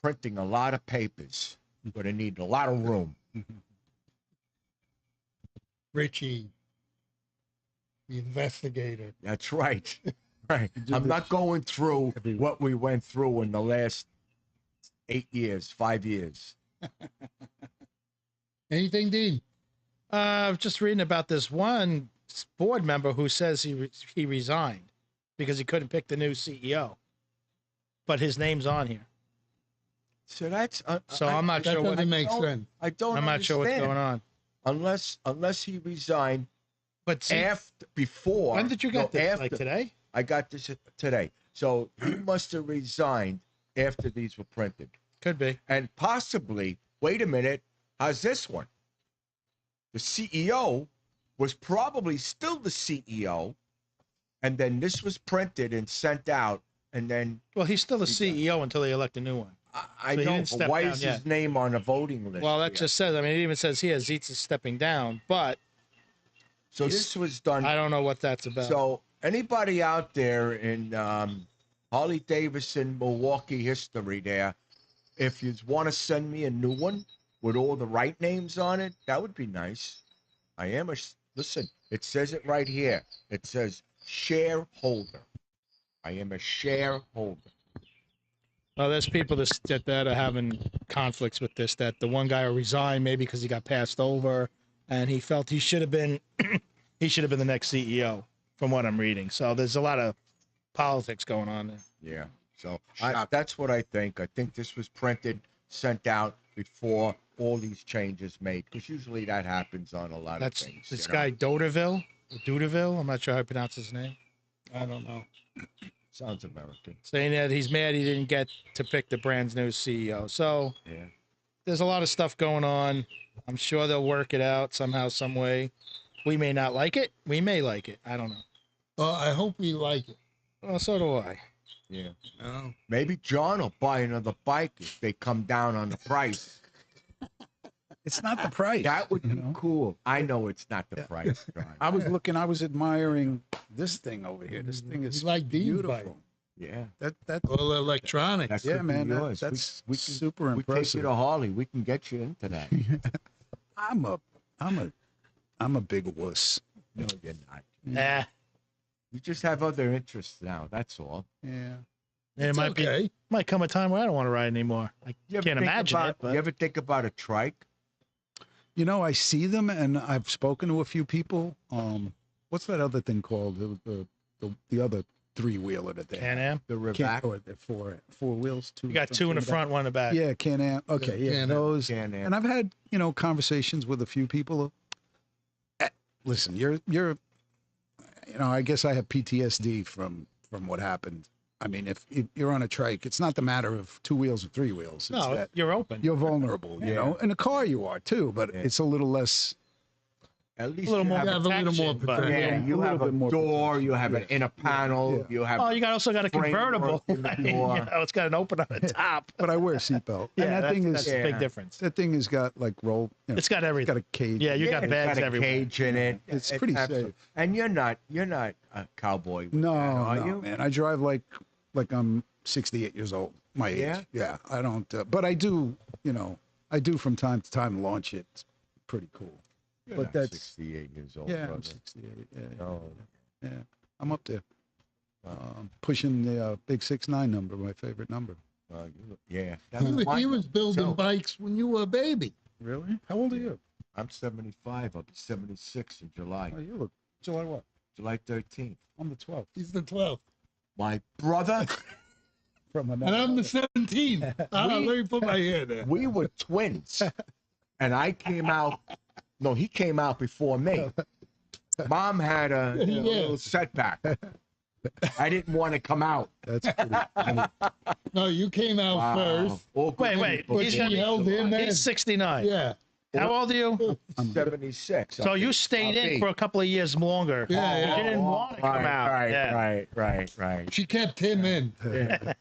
Speaker 3: printing a lot of papers. I'm going to need a lot of room.
Speaker 1: Richie, the investigator.
Speaker 3: That's right. Right.
Speaker 4: do
Speaker 3: I'm
Speaker 4: this
Speaker 3: not going through
Speaker 4: every week.
Speaker 3: what we went through in the last 5 years.
Speaker 1: Anything, Dean?
Speaker 2: I was just reading about this one board member who says he resigned because he couldn't pick the new CEO, but his name's on here.
Speaker 3: So that's
Speaker 2: So I'm not
Speaker 1: That
Speaker 2: sure what.
Speaker 1: doesn't make sense.
Speaker 3: I don't.
Speaker 2: I'm not sure what's
Speaker 3: understand.
Speaker 2: going on.
Speaker 3: Unless he resigned
Speaker 2: But see,
Speaker 3: before.
Speaker 2: when did you get
Speaker 3: no,
Speaker 2: this?
Speaker 3: after,
Speaker 2: Like today?
Speaker 3: I got this today. So he must have resigned after these were printed,
Speaker 2: Could be.
Speaker 3: and possibly. Wait a minute. How's this one? The CEO was probably still the CEO, and then this was printed and sent out, and then
Speaker 2: Well, he's still the
Speaker 3: He
Speaker 2: CEO until they elect a new one.
Speaker 3: I
Speaker 2: So he
Speaker 3: know,
Speaker 2: didn't
Speaker 3: but
Speaker 2: step
Speaker 3: why
Speaker 2: down
Speaker 3: is
Speaker 2: yet.
Speaker 3: his name on a voting list?
Speaker 2: Well, that
Speaker 3: here?
Speaker 2: just says. I mean, it even says here Zeitz is stepping down, but
Speaker 3: So this was done.
Speaker 2: I don't know what that's about.
Speaker 3: So anybody out there in Harley Davidson, Milwaukee history there, if you want to send me a new one with all the right names on it, that would be nice. I am listen, it says it right here. It says shareholder. I am a shareholder.
Speaker 2: Well, there's people that are having conflicts with this. That the one guy will resign maybe because he got passed over, and he felt he should have been he should have been the next CEO. From what I'm reading, so there's a lot of politics going on there.
Speaker 3: Yeah. So that's what I think. I think this was printed, sent out before all these changes made, because usually that happens on a lot of things.
Speaker 2: This guy Doderville. I'm not sure how to pronounce his name. I don't know.
Speaker 3: Sounds American.
Speaker 2: Saying that he's mad he didn't get to pick the brand's new CEO. So
Speaker 3: Yeah.
Speaker 2: there's a lot of stuff going on. I'm sure they'll work it out somehow, some way. We may not like it. We may like it. I don't know.
Speaker 1: Well, I hope we like it.
Speaker 2: Well, so do I.
Speaker 3: Yeah.
Speaker 1: Oh.
Speaker 3: Maybe John will buy another bike if they come down on the price.
Speaker 4: It's not the price.
Speaker 3: That would
Speaker 4: you
Speaker 3: be
Speaker 4: know?
Speaker 3: cool. I know it's not the price, John.
Speaker 4: I was looking. I was admiring this thing over here. This thing is
Speaker 1: You like these
Speaker 4: beautiful.
Speaker 1: bikes?
Speaker 3: Yeah.
Speaker 4: That
Speaker 1: All electronic.
Speaker 3: That
Speaker 4: yeah,
Speaker 3: could be
Speaker 4: man.
Speaker 3: yours.
Speaker 4: That's
Speaker 3: we can,
Speaker 4: super
Speaker 3: we take you
Speaker 4: impressive.
Speaker 3: to Harley. We can get you into that.
Speaker 4: I'm a big wuss.
Speaker 3: No, you're not.
Speaker 2: Nah.
Speaker 3: You just have other interests now. That's all.
Speaker 4: Yeah.
Speaker 2: And it
Speaker 1: It's
Speaker 2: might
Speaker 1: okay.
Speaker 2: might come a time where I don't want to ride anymore. I
Speaker 3: You ever
Speaker 2: can't
Speaker 3: think
Speaker 2: imagine
Speaker 3: about,
Speaker 2: it. But
Speaker 3: You ever think about a trike?
Speaker 4: You know, I see them, and I've spoken to a few people. What's that other thing called? The other three-wheeler that they have.
Speaker 2: Can-Am.
Speaker 3: The
Speaker 4: Can't,
Speaker 3: Revac?
Speaker 4: or the four wheels.
Speaker 2: You got two in the front, one in the back.
Speaker 4: Yeah, Can-Am. Okay, yeah,
Speaker 1: Can-Am.
Speaker 4: those.
Speaker 3: Can-Am.
Speaker 4: And I've had conversations with a few people. Listen, you're I guess I have PTSD from what happened. I mean, if you're on a trike, it's not the matter of two wheels or three wheels. It's
Speaker 2: No,
Speaker 4: that
Speaker 2: you're open.
Speaker 4: you're vulnerable, you know. In a car, you are too, but
Speaker 3: Yeah.
Speaker 4: it's a little less.
Speaker 3: At least
Speaker 2: A little
Speaker 3: you
Speaker 2: more
Speaker 3: have,
Speaker 1: have a little more
Speaker 2: protection, but-
Speaker 1: protection.
Speaker 3: yeah, you
Speaker 4: a
Speaker 3: have
Speaker 4: little
Speaker 3: a
Speaker 4: bit more
Speaker 3: door,
Speaker 4: protection.
Speaker 3: you have an
Speaker 4: Yeah.
Speaker 3: inner panel,
Speaker 4: Yeah.
Speaker 3: you have
Speaker 2: Oh, you also got a
Speaker 3: framework
Speaker 2: convertible.
Speaker 3: in the door.
Speaker 2: It's got an open on the top.
Speaker 4: But I wear a seatbelt.
Speaker 2: Yeah,
Speaker 4: and that thing
Speaker 2: that's
Speaker 4: is
Speaker 2: a big
Speaker 3: Yeah.
Speaker 2: difference.
Speaker 4: that thing has got like roll.
Speaker 2: It's got
Speaker 4: It's
Speaker 2: everything.
Speaker 4: got a cage.
Speaker 2: Yeah, you got
Speaker 3: it's
Speaker 2: bags
Speaker 3: got a
Speaker 2: everywhere.
Speaker 3: cage in it.
Speaker 4: It's pretty safe.
Speaker 3: And you're not a cowboy. With
Speaker 4: No,
Speaker 3: that, are
Speaker 4: no,
Speaker 3: you?
Speaker 4: man. I drive like I'm 68 years old. My age.
Speaker 3: Yeah?
Speaker 4: Yeah. I don't. But I do. I do from time to time launch it. It's pretty cool.
Speaker 3: You're
Speaker 4: but
Speaker 3: not
Speaker 4: that's
Speaker 3: 68 years old.
Speaker 4: yeah. I'm
Speaker 3: brother.
Speaker 4: 68. Yeah.
Speaker 3: No.
Speaker 4: Yeah. I'm up there.
Speaker 3: Wow.
Speaker 4: Pushing the big 6'9" number, my favorite number.
Speaker 3: Yeah.
Speaker 1: He was building
Speaker 3: So-
Speaker 1: bikes when you were a baby.
Speaker 4: Really? How old are you?
Speaker 3: I'm 75. I'll be 76 in July.
Speaker 4: Oh, you look July what?
Speaker 3: July 13th.
Speaker 4: I'm the 12th.
Speaker 1: He's the 12th.
Speaker 3: My brother,
Speaker 4: From
Speaker 1: And I'm the 17th. Let me put my hand there.
Speaker 3: we were twins. And I came out. No, he came out before me. Mom had a
Speaker 1: Yeah.
Speaker 3: little setback. I didn't want to come out.
Speaker 4: That's pretty funny.
Speaker 1: No, you came out first.
Speaker 3: All good
Speaker 2: Wait.
Speaker 3: people.
Speaker 1: But
Speaker 2: He's
Speaker 1: she
Speaker 2: gonna be-
Speaker 1: held in there.
Speaker 2: He's 69.
Speaker 1: Yeah.
Speaker 2: How old are you?
Speaker 4: I'm
Speaker 3: 76.
Speaker 2: So you stayed in for a couple of years longer.
Speaker 1: Yeah, yeah.
Speaker 2: You didn't want to come out.
Speaker 3: Right,
Speaker 2: Yeah.
Speaker 3: right.
Speaker 1: She kept him in.
Speaker 3: Yeah.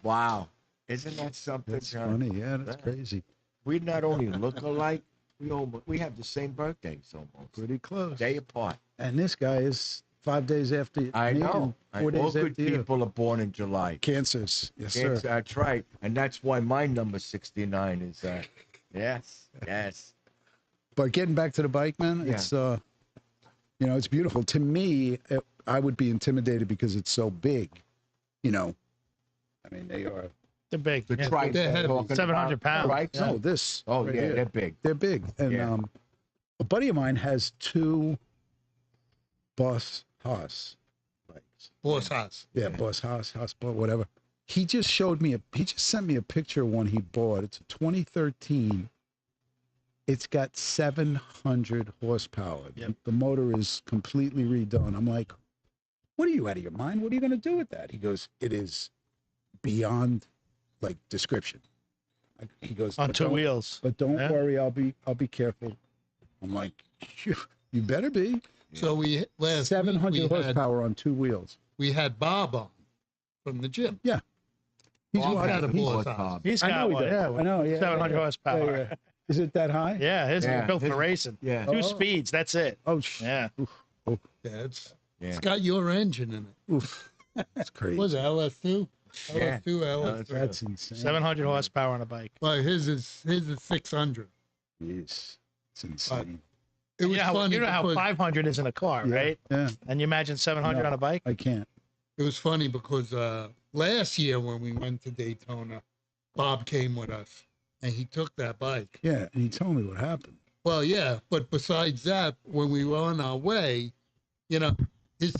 Speaker 3: Wow. Isn't that something,
Speaker 4: That's
Speaker 3: John?
Speaker 4: funny. Yeah, that's crazy.
Speaker 3: We not only look alike, we have the same birthdays almost.
Speaker 4: Pretty close.
Speaker 3: Day apart.
Speaker 4: And this guy is 5 days after
Speaker 3: I
Speaker 4: me
Speaker 3: know.
Speaker 4: and 4
Speaker 3: All
Speaker 4: days
Speaker 3: good
Speaker 4: after you.
Speaker 3: people are born in July.
Speaker 4: Cancers. Yes,
Speaker 3: Yes,
Speaker 4: sir.
Speaker 3: that's right. And that's why my number 69 is yes.
Speaker 4: But getting back to the bike, man,
Speaker 3: Yeah.
Speaker 4: it's it's beautiful. To me, I would be intimidated because it's so big. I mean, they are.
Speaker 2: They're big.
Speaker 3: The
Speaker 2: Yeah.
Speaker 3: trike.
Speaker 1: They're heavy.
Speaker 3: talking
Speaker 2: 700
Speaker 3: about
Speaker 2: pounds.
Speaker 3: trikes?
Speaker 4: No, this.
Speaker 3: Oh,
Speaker 4: right
Speaker 3: yeah,
Speaker 4: here.
Speaker 3: they're big.
Speaker 4: They're big. And
Speaker 3: Yeah.
Speaker 4: a buddy of mine has 2 Boss Haas bikes.
Speaker 1: Boss house.
Speaker 4: Yeah, Boss Haas, whatever. He just sent me a picture of one he bought. It's a 2013. It's got 700 horsepower.
Speaker 2: Yep.
Speaker 4: The motor is completely redone. I'm like, what are you out of your mind? What are you going to do with that? He goes, it is beyond like description. He goes,
Speaker 2: On
Speaker 4: "But
Speaker 2: 2
Speaker 4: don't-
Speaker 2: wheels.
Speaker 4: But don't
Speaker 2: Yeah.
Speaker 4: worry, I'll be careful. I'm like, you better be.
Speaker 1: So last week
Speaker 4: 700
Speaker 1: we had,
Speaker 4: horsepower on 2 wheels.
Speaker 1: we had Bob on from the gym.
Speaker 4: He's
Speaker 1: Bob
Speaker 4: watching.
Speaker 1: had a
Speaker 4: He's-
Speaker 1: Boss house.
Speaker 2: He's
Speaker 4: I
Speaker 2: got
Speaker 4: know he
Speaker 2: one.
Speaker 4: does.
Speaker 2: Yeah,
Speaker 4: I know. Yeah,
Speaker 2: 700 horsepower.
Speaker 4: yeah. Is it that high?
Speaker 2: Yeah, his
Speaker 3: Yeah.
Speaker 2: is built for racing.
Speaker 3: Yeah.
Speaker 2: 2
Speaker 4: Oh.
Speaker 2: speeds. That's it.
Speaker 4: Oh,
Speaker 2: Yeah.
Speaker 1: Yeah, it's
Speaker 3: Yeah.
Speaker 1: got your engine in it.
Speaker 4: Oof. That's crazy.
Speaker 1: Was it LS2?
Speaker 3: Yeah.
Speaker 1: LS2, LS3.
Speaker 4: That's insane.
Speaker 2: 700 horsepower on a bike.
Speaker 1: Well, his is 600.
Speaker 4: Jeez. It's insane.
Speaker 1: It was
Speaker 2: You know how,
Speaker 1: funny
Speaker 2: you know how
Speaker 1: because
Speaker 2: 500 is in a car,
Speaker 4: Yeah,
Speaker 2: right?
Speaker 4: Yeah,
Speaker 2: And you imagine 700
Speaker 4: No.
Speaker 2: on a bike?
Speaker 4: I can't.
Speaker 1: it was funny because last year when we went to Daytona, Bob came with us and he took that bike.
Speaker 4: Yeah, and he told me what happened.
Speaker 1: Well, yeah, but besides that, when we were on our way, you know, his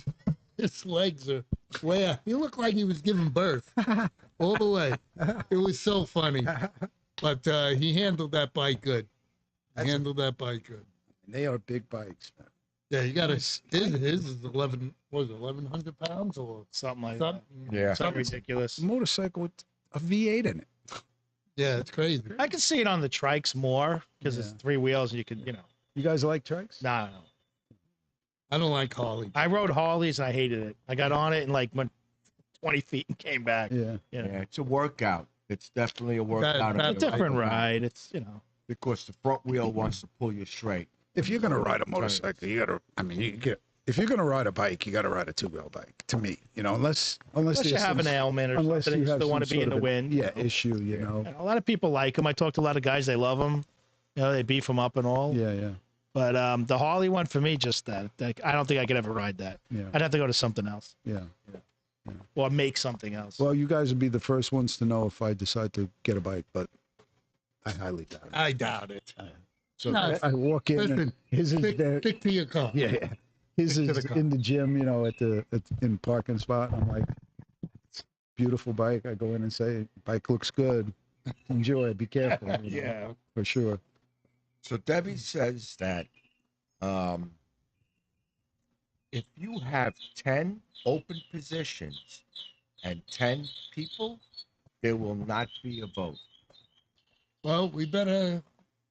Speaker 1: his legs are way. He looked like he was giving birth all the way. It was so funny, but he handled that bike good. Handled that bike good.
Speaker 4: They are big bikes, man.
Speaker 1: Yeah, you got to. His is 11. What was it, 1,100 pounds or
Speaker 2: Something like
Speaker 1: something?
Speaker 2: that.
Speaker 3: Yeah.
Speaker 2: Something ridiculous.
Speaker 4: A motorcycle with a V8 in it.
Speaker 1: Yeah, it's crazy.
Speaker 2: I can see it on the trikes more because it's
Speaker 4: Yeah.
Speaker 2: 3 wheels and you can,
Speaker 4: You guys like trikes?
Speaker 2: no.
Speaker 1: I don't like Harley.
Speaker 2: I rode Harleys and I hated it. I got on it and like went 20 feet and came back.
Speaker 4: Yeah.
Speaker 2: You know.
Speaker 3: Yeah, it's a workout. It's definitely a workout.
Speaker 1: that-
Speaker 2: It's a different ride. It's,
Speaker 3: Because the front wheel wants to pull you straight.
Speaker 4: If you're gonna ride a motorcycle, you gotta. I mean, you get. If you're gonna ride a bike, you gotta ride a two-wheel bike. To me, unless
Speaker 2: unless you
Speaker 4: there's
Speaker 2: have
Speaker 4: some-
Speaker 2: an ailment or
Speaker 4: unless
Speaker 2: something,
Speaker 4: you
Speaker 2: you
Speaker 4: have
Speaker 2: still want to
Speaker 4: some
Speaker 2: be in
Speaker 4: sort
Speaker 2: the
Speaker 4: of
Speaker 2: wind.
Speaker 4: Yeah, issue. You know.
Speaker 2: And a lot of people like them. I talk to a lot of guys. They love them. They beef them up and all.
Speaker 4: Yeah, yeah,
Speaker 2: But the Harley one for me, just that. Like, I don't think I could ever ride that.
Speaker 4: yeah,
Speaker 2: I'd have to go to something else
Speaker 4: yeah.
Speaker 2: or make something else.
Speaker 4: Well, you guys would be the first ones to know if I decide to get a bike, but I highly doubt it.
Speaker 1: I doubt it.
Speaker 4: So
Speaker 1: No,
Speaker 4: I walk in, and
Speaker 1: Listen,
Speaker 4: his is
Speaker 1: stick,
Speaker 4: there.
Speaker 1: stick to your car.
Speaker 4: Yeah, yeah. His
Speaker 1: Stick to
Speaker 4: is
Speaker 1: the car.
Speaker 4: in the gym, in parking spot. I'm like, beautiful bike. I go in and say, bike looks good. Enjoy. Be careful.
Speaker 3: Yeah.
Speaker 4: For sure.
Speaker 3: So Debbie says that if you have 10 open positions and 10 people, there will not be a vote.
Speaker 1: Well, we better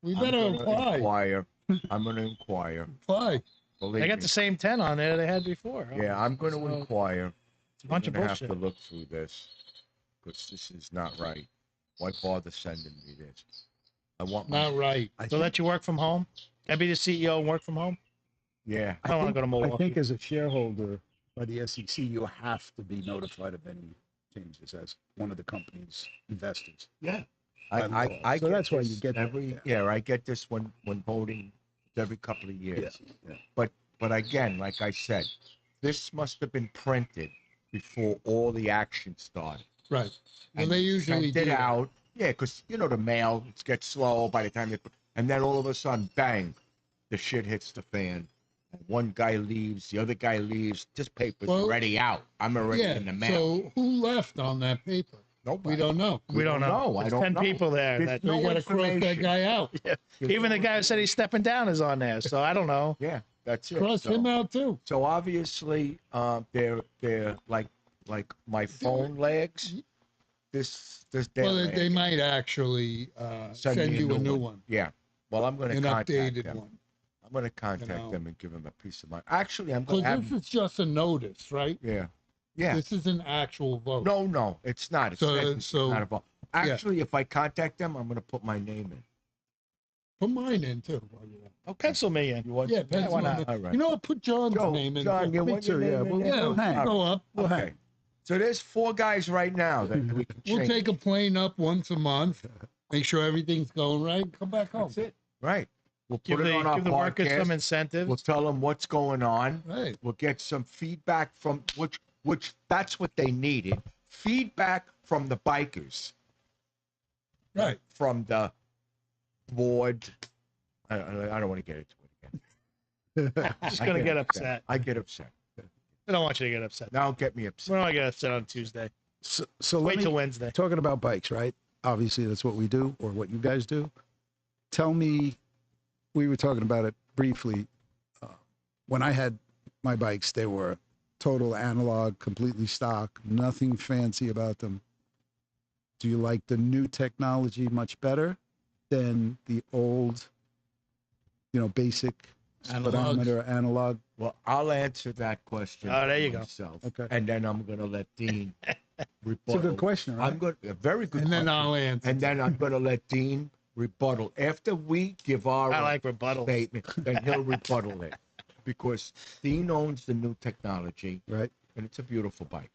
Speaker 3: I'm gonna
Speaker 1: apply.
Speaker 3: inquire. I'm going to inquire.
Speaker 1: Apply.
Speaker 3: Believe
Speaker 2: They got
Speaker 3: me.
Speaker 2: the same 10 on there they had before.
Speaker 3: Yeah, I'm going to
Speaker 2: So,
Speaker 3: inquire.
Speaker 2: It's a bunch
Speaker 3: I'm
Speaker 2: of
Speaker 3: gonna
Speaker 2: bullshit.
Speaker 3: have to look through this because this is not right. Why bother sending me this? I want my
Speaker 1: Not right.
Speaker 4: I
Speaker 2: So let you work from home? Can I be the CEO and work from home?
Speaker 3: yeah.
Speaker 2: I don't want to go to
Speaker 4: I
Speaker 2: Milwaukee.
Speaker 4: think as a shareholder by the SEC, you have to be notified of any changes as one of the company's investors.
Speaker 3: Yeah.
Speaker 4: By law.
Speaker 3: I
Speaker 4: So
Speaker 3: get
Speaker 4: that's why
Speaker 3: this
Speaker 4: you get that,
Speaker 3: every
Speaker 4: yeah.
Speaker 3: I get this when voting every couple of years.
Speaker 4: Yeah.
Speaker 3: But again, like I said, this must have been printed before all the action started.
Speaker 1: Right. Well,
Speaker 3: And
Speaker 1: they usually
Speaker 3: sent
Speaker 1: do
Speaker 3: it
Speaker 1: that.
Speaker 3: out. Yeah, because the mail gets slow by the time and then all of a sudden, bang, the shit hits the fan. One guy leaves, the other guy leaves. This paper's
Speaker 1: Well,
Speaker 3: already out. I'm already
Speaker 1: Yeah.
Speaker 3: in the mail.
Speaker 1: So who left on that paper?
Speaker 3: Nobody.
Speaker 1: We don't know.
Speaker 2: We don't know.
Speaker 3: I
Speaker 2: There's
Speaker 3: don't
Speaker 2: 10
Speaker 3: know.
Speaker 2: people there.
Speaker 3: There's
Speaker 2: That,
Speaker 1: So you
Speaker 3: no
Speaker 1: got to cross that
Speaker 3: information.
Speaker 1: guy out.
Speaker 3: There's
Speaker 2: even
Speaker 3: no
Speaker 2: the guy who said he's stepping down is on there. So I don't know.
Speaker 3: Yeah, that's it.
Speaker 1: Cross
Speaker 3: So-
Speaker 1: him out too.
Speaker 3: So obviously, they're like my phone legs. This their
Speaker 1: Well, they
Speaker 3: leg.
Speaker 1: might actually send
Speaker 3: me
Speaker 1: you a new one,
Speaker 3: Yeah. Well, I'm going to
Speaker 1: an
Speaker 3: contact
Speaker 1: updated
Speaker 3: them.
Speaker 1: one.
Speaker 3: I'm going to contact
Speaker 1: know.
Speaker 3: them and give them a piece of mind. Actually, I'm going
Speaker 1: Because
Speaker 3: to have.
Speaker 1: this is just a notice, right?
Speaker 3: Yeah. Yeah.
Speaker 1: This is an actual vote.
Speaker 3: No, it's not. It's,
Speaker 1: So-
Speaker 3: it's
Speaker 1: so-
Speaker 3: not a vote. Actually, if I contact them, I'm going to put my name in.
Speaker 1: Put mine in too. while you're there.
Speaker 3: Okay.
Speaker 2: Pencil me in.
Speaker 3: You want?
Speaker 1: Yeah, pencil
Speaker 2: why
Speaker 1: in
Speaker 2: not?
Speaker 1: the-
Speaker 3: All right.
Speaker 1: You know what? Put John's
Speaker 3: Joe,
Speaker 1: name in.
Speaker 3: John,
Speaker 1: too.
Speaker 3: you
Speaker 4: Me
Speaker 3: want your
Speaker 4: too, yeah,
Speaker 3: name in
Speaker 4: we'll-
Speaker 3: there?
Speaker 1: Yeah,
Speaker 4: we'll hang.
Speaker 1: go up.
Speaker 4: We'll
Speaker 3: Okay.
Speaker 4: hang.
Speaker 3: So there's 4 guys right now that we can
Speaker 1: We'll
Speaker 3: change.
Speaker 1: take a plane up once a month, make sure everything's going right, and come back home.
Speaker 3: That's it. Right. We'll
Speaker 2: Give
Speaker 3: put it on our
Speaker 2: the workers
Speaker 3: podcast.
Speaker 2: some incentives.
Speaker 3: We'll tell them what's going on.
Speaker 1: Right.
Speaker 3: We'll get some feedback from which that's what they needed. Feedback from the bikers,
Speaker 1: Right.
Speaker 3: from the board. I don't want to get into it again.
Speaker 2: Just
Speaker 3: I
Speaker 2: going to get upset.
Speaker 3: I get upset.
Speaker 2: I don't want you to get upset.
Speaker 3: Now get me
Speaker 2: We
Speaker 3: upset.
Speaker 2: don't want to get upset on Tuesday.
Speaker 4: So let
Speaker 2: Wait
Speaker 4: me,
Speaker 2: till Wednesday.
Speaker 4: talking about bikes, right? Obviously, that's what we do, or what you guys do. Tell me, we were talking about it briefly. When I had my bikes, they were total analog, completely stock, nothing fancy about them. Do you like the new technology much better than the old, basic
Speaker 1: Analog.
Speaker 4: speedometer analog?
Speaker 3: Well, I'll answer that question.
Speaker 2: Oh, there you go.
Speaker 3: myself,
Speaker 4: Okay.
Speaker 3: And then I'm going to let Dean
Speaker 4: It's
Speaker 3: rebuttal.
Speaker 4: a good question, right?
Speaker 3: I'm going a very good.
Speaker 1: And then
Speaker 3: question.
Speaker 1: I'll answer.
Speaker 3: And then I'm going to let Dean rebuttal after we give our
Speaker 2: I like rebuttal.
Speaker 3: statement. Then he'll rebuttal it because Dean owns the new technology,
Speaker 4: Right.
Speaker 3: and it's a beautiful bike.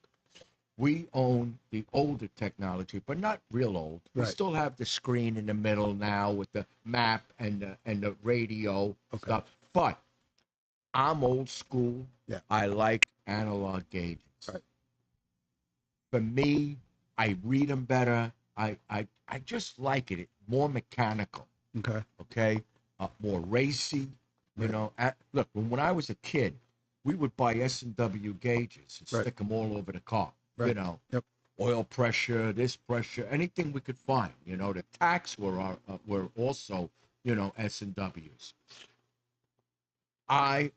Speaker 3: We own the older technology, but not real old. We
Speaker 4: Right.
Speaker 3: still have the screen in the middle now with the map and the radio
Speaker 4: Okay.
Speaker 3: stuff. But I'm old school.
Speaker 4: Yeah.
Speaker 3: I like analog gauges.
Speaker 4: Right.
Speaker 3: for me, I read them better. I just like it. More mechanical.
Speaker 4: Okay.
Speaker 3: Okay, more racy. You
Speaker 4: Right.
Speaker 3: know, look, when I was a kid, we would buy S&W gauges and
Speaker 4: Right.
Speaker 3: stick them all over the car. You
Speaker 4: Right.
Speaker 3: know,
Speaker 4: Yep.
Speaker 3: oil pressure, this pressure, anything we could find. You know, the tacks were also, you know, S&Ws. I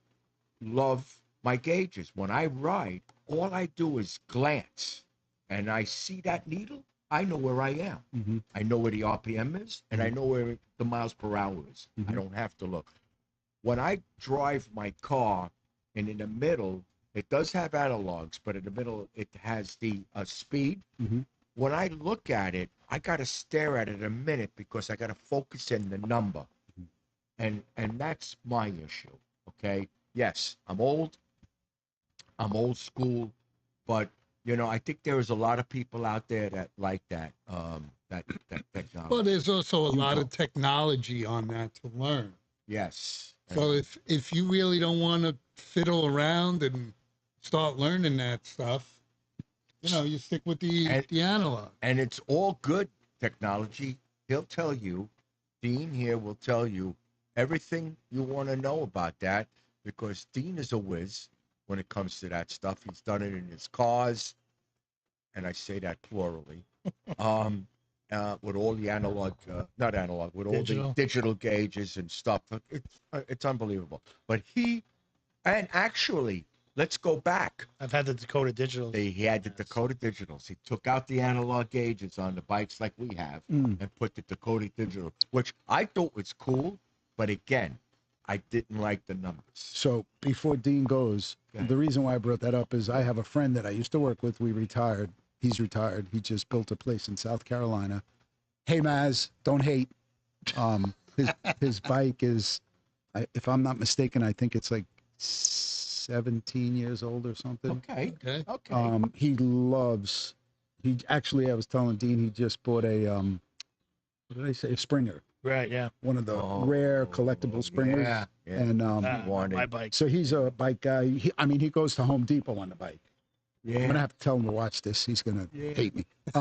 Speaker 3: love my gauges. When I ride, all I do is glance, and I see that needle. I know where I am.
Speaker 4: Mm-hmm.
Speaker 3: I know where the RPM is, and I know where the miles per hour is. I
Speaker 4: Mhm.
Speaker 3: don't have to look. When I drive my car, and in the middle, it does have analogs, but in the middle, it has the speed.
Speaker 4: Mhm.
Speaker 3: When I look at it, I got to stare at it a minute because I got to focus in the number. And that's my issue. Okay. Yes, I'm old school, but you know, I think there is a lot of people out there that like that that technology.
Speaker 1: Well, there's also a
Speaker 3: You
Speaker 1: lot
Speaker 3: go.
Speaker 1: of technology on that to learn.
Speaker 3: Yes.
Speaker 1: So if you really don't want to fiddle around and start learning that stuff, you know, you stick with the analog.
Speaker 3: And it's all good technology. He'll tell you, Dean here will tell you everything you want to know about that because Dean is a whiz when it comes to that stuff. He's done it in his cars, and I say that plurally. With all the analog, not analog, with all
Speaker 2: Digital.
Speaker 3: the digital gauges and stuff. It's unbelievable. But and actually, let's go back.
Speaker 2: I've had the Dakota Digital.
Speaker 3: He had the Dakota Digitals. He took out the analog gauges on the bikes like we have and put the Dakota Digital, which I thought was cool. But again, I didn't like the numbers.
Speaker 4: So before Dean goes,
Speaker 3: Okay.
Speaker 4: the reason why I brought that up is I have a friend that I used to work with. We retired. He's retired. He just built a place in South Carolina. Hey, Maz, don't hate. His bike is, if I'm not mistaken, I think it's like 17 years old or something.
Speaker 3: Okay.
Speaker 1: Okay.
Speaker 3: Okay.
Speaker 4: He loves. He actually, I was telling Dean, he just bought a what did I say? A Springer,
Speaker 2: Right, yeah.
Speaker 4: one of the rare collectible Springers.
Speaker 3: Yeah. Yeah.
Speaker 4: And
Speaker 3: wanted-
Speaker 2: My bike.
Speaker 4: so he's a bike guy. He goes to Home Depot on the bike.
Speaker 3: Yeah.
Speaker 4: I'm gonna have to tell him to watch this. He's gonna hate me.
Speaker 2: Hey,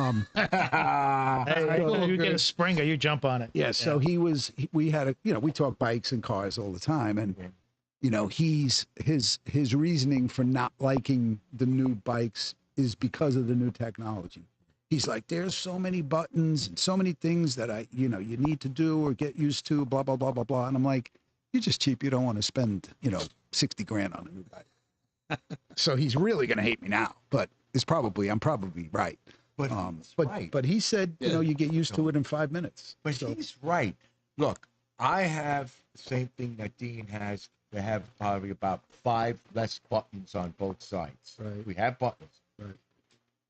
Speaker 1: all
Speaker 2: you get a
Speaker 1: good.
Speaker 2: Springer, you jump on it.
Speaker 4: Yeah. So we had we talk bikes and cars all the time, and
Speaker 3: Yeah.
Speaker 4: you know, his reasoning for not liking the new bikes is because of the new technology. He's like, there's so many buttons and so many things that you need to do or get used to, blah blah blah blah blah. And I'm like, you're just cheap. You don't want to spend 60 grand on a new bike. So he's really gonna hate me now, but I'm probably right.
Speaker 3: But he's right.
Speaker 4: But he said,
Speaker 1: Yeah.
Speaker 4: you get used to it in 5 minutes.
Speaker 3: But
Speaker 4: So,
Speaker 3: he's right. Look, I have the same thing that Dean has. They have probably about 5 less buttons on both sides.
Speaker 4: Right.
Speaker 3: We have buttons.
Speaker 4: Right.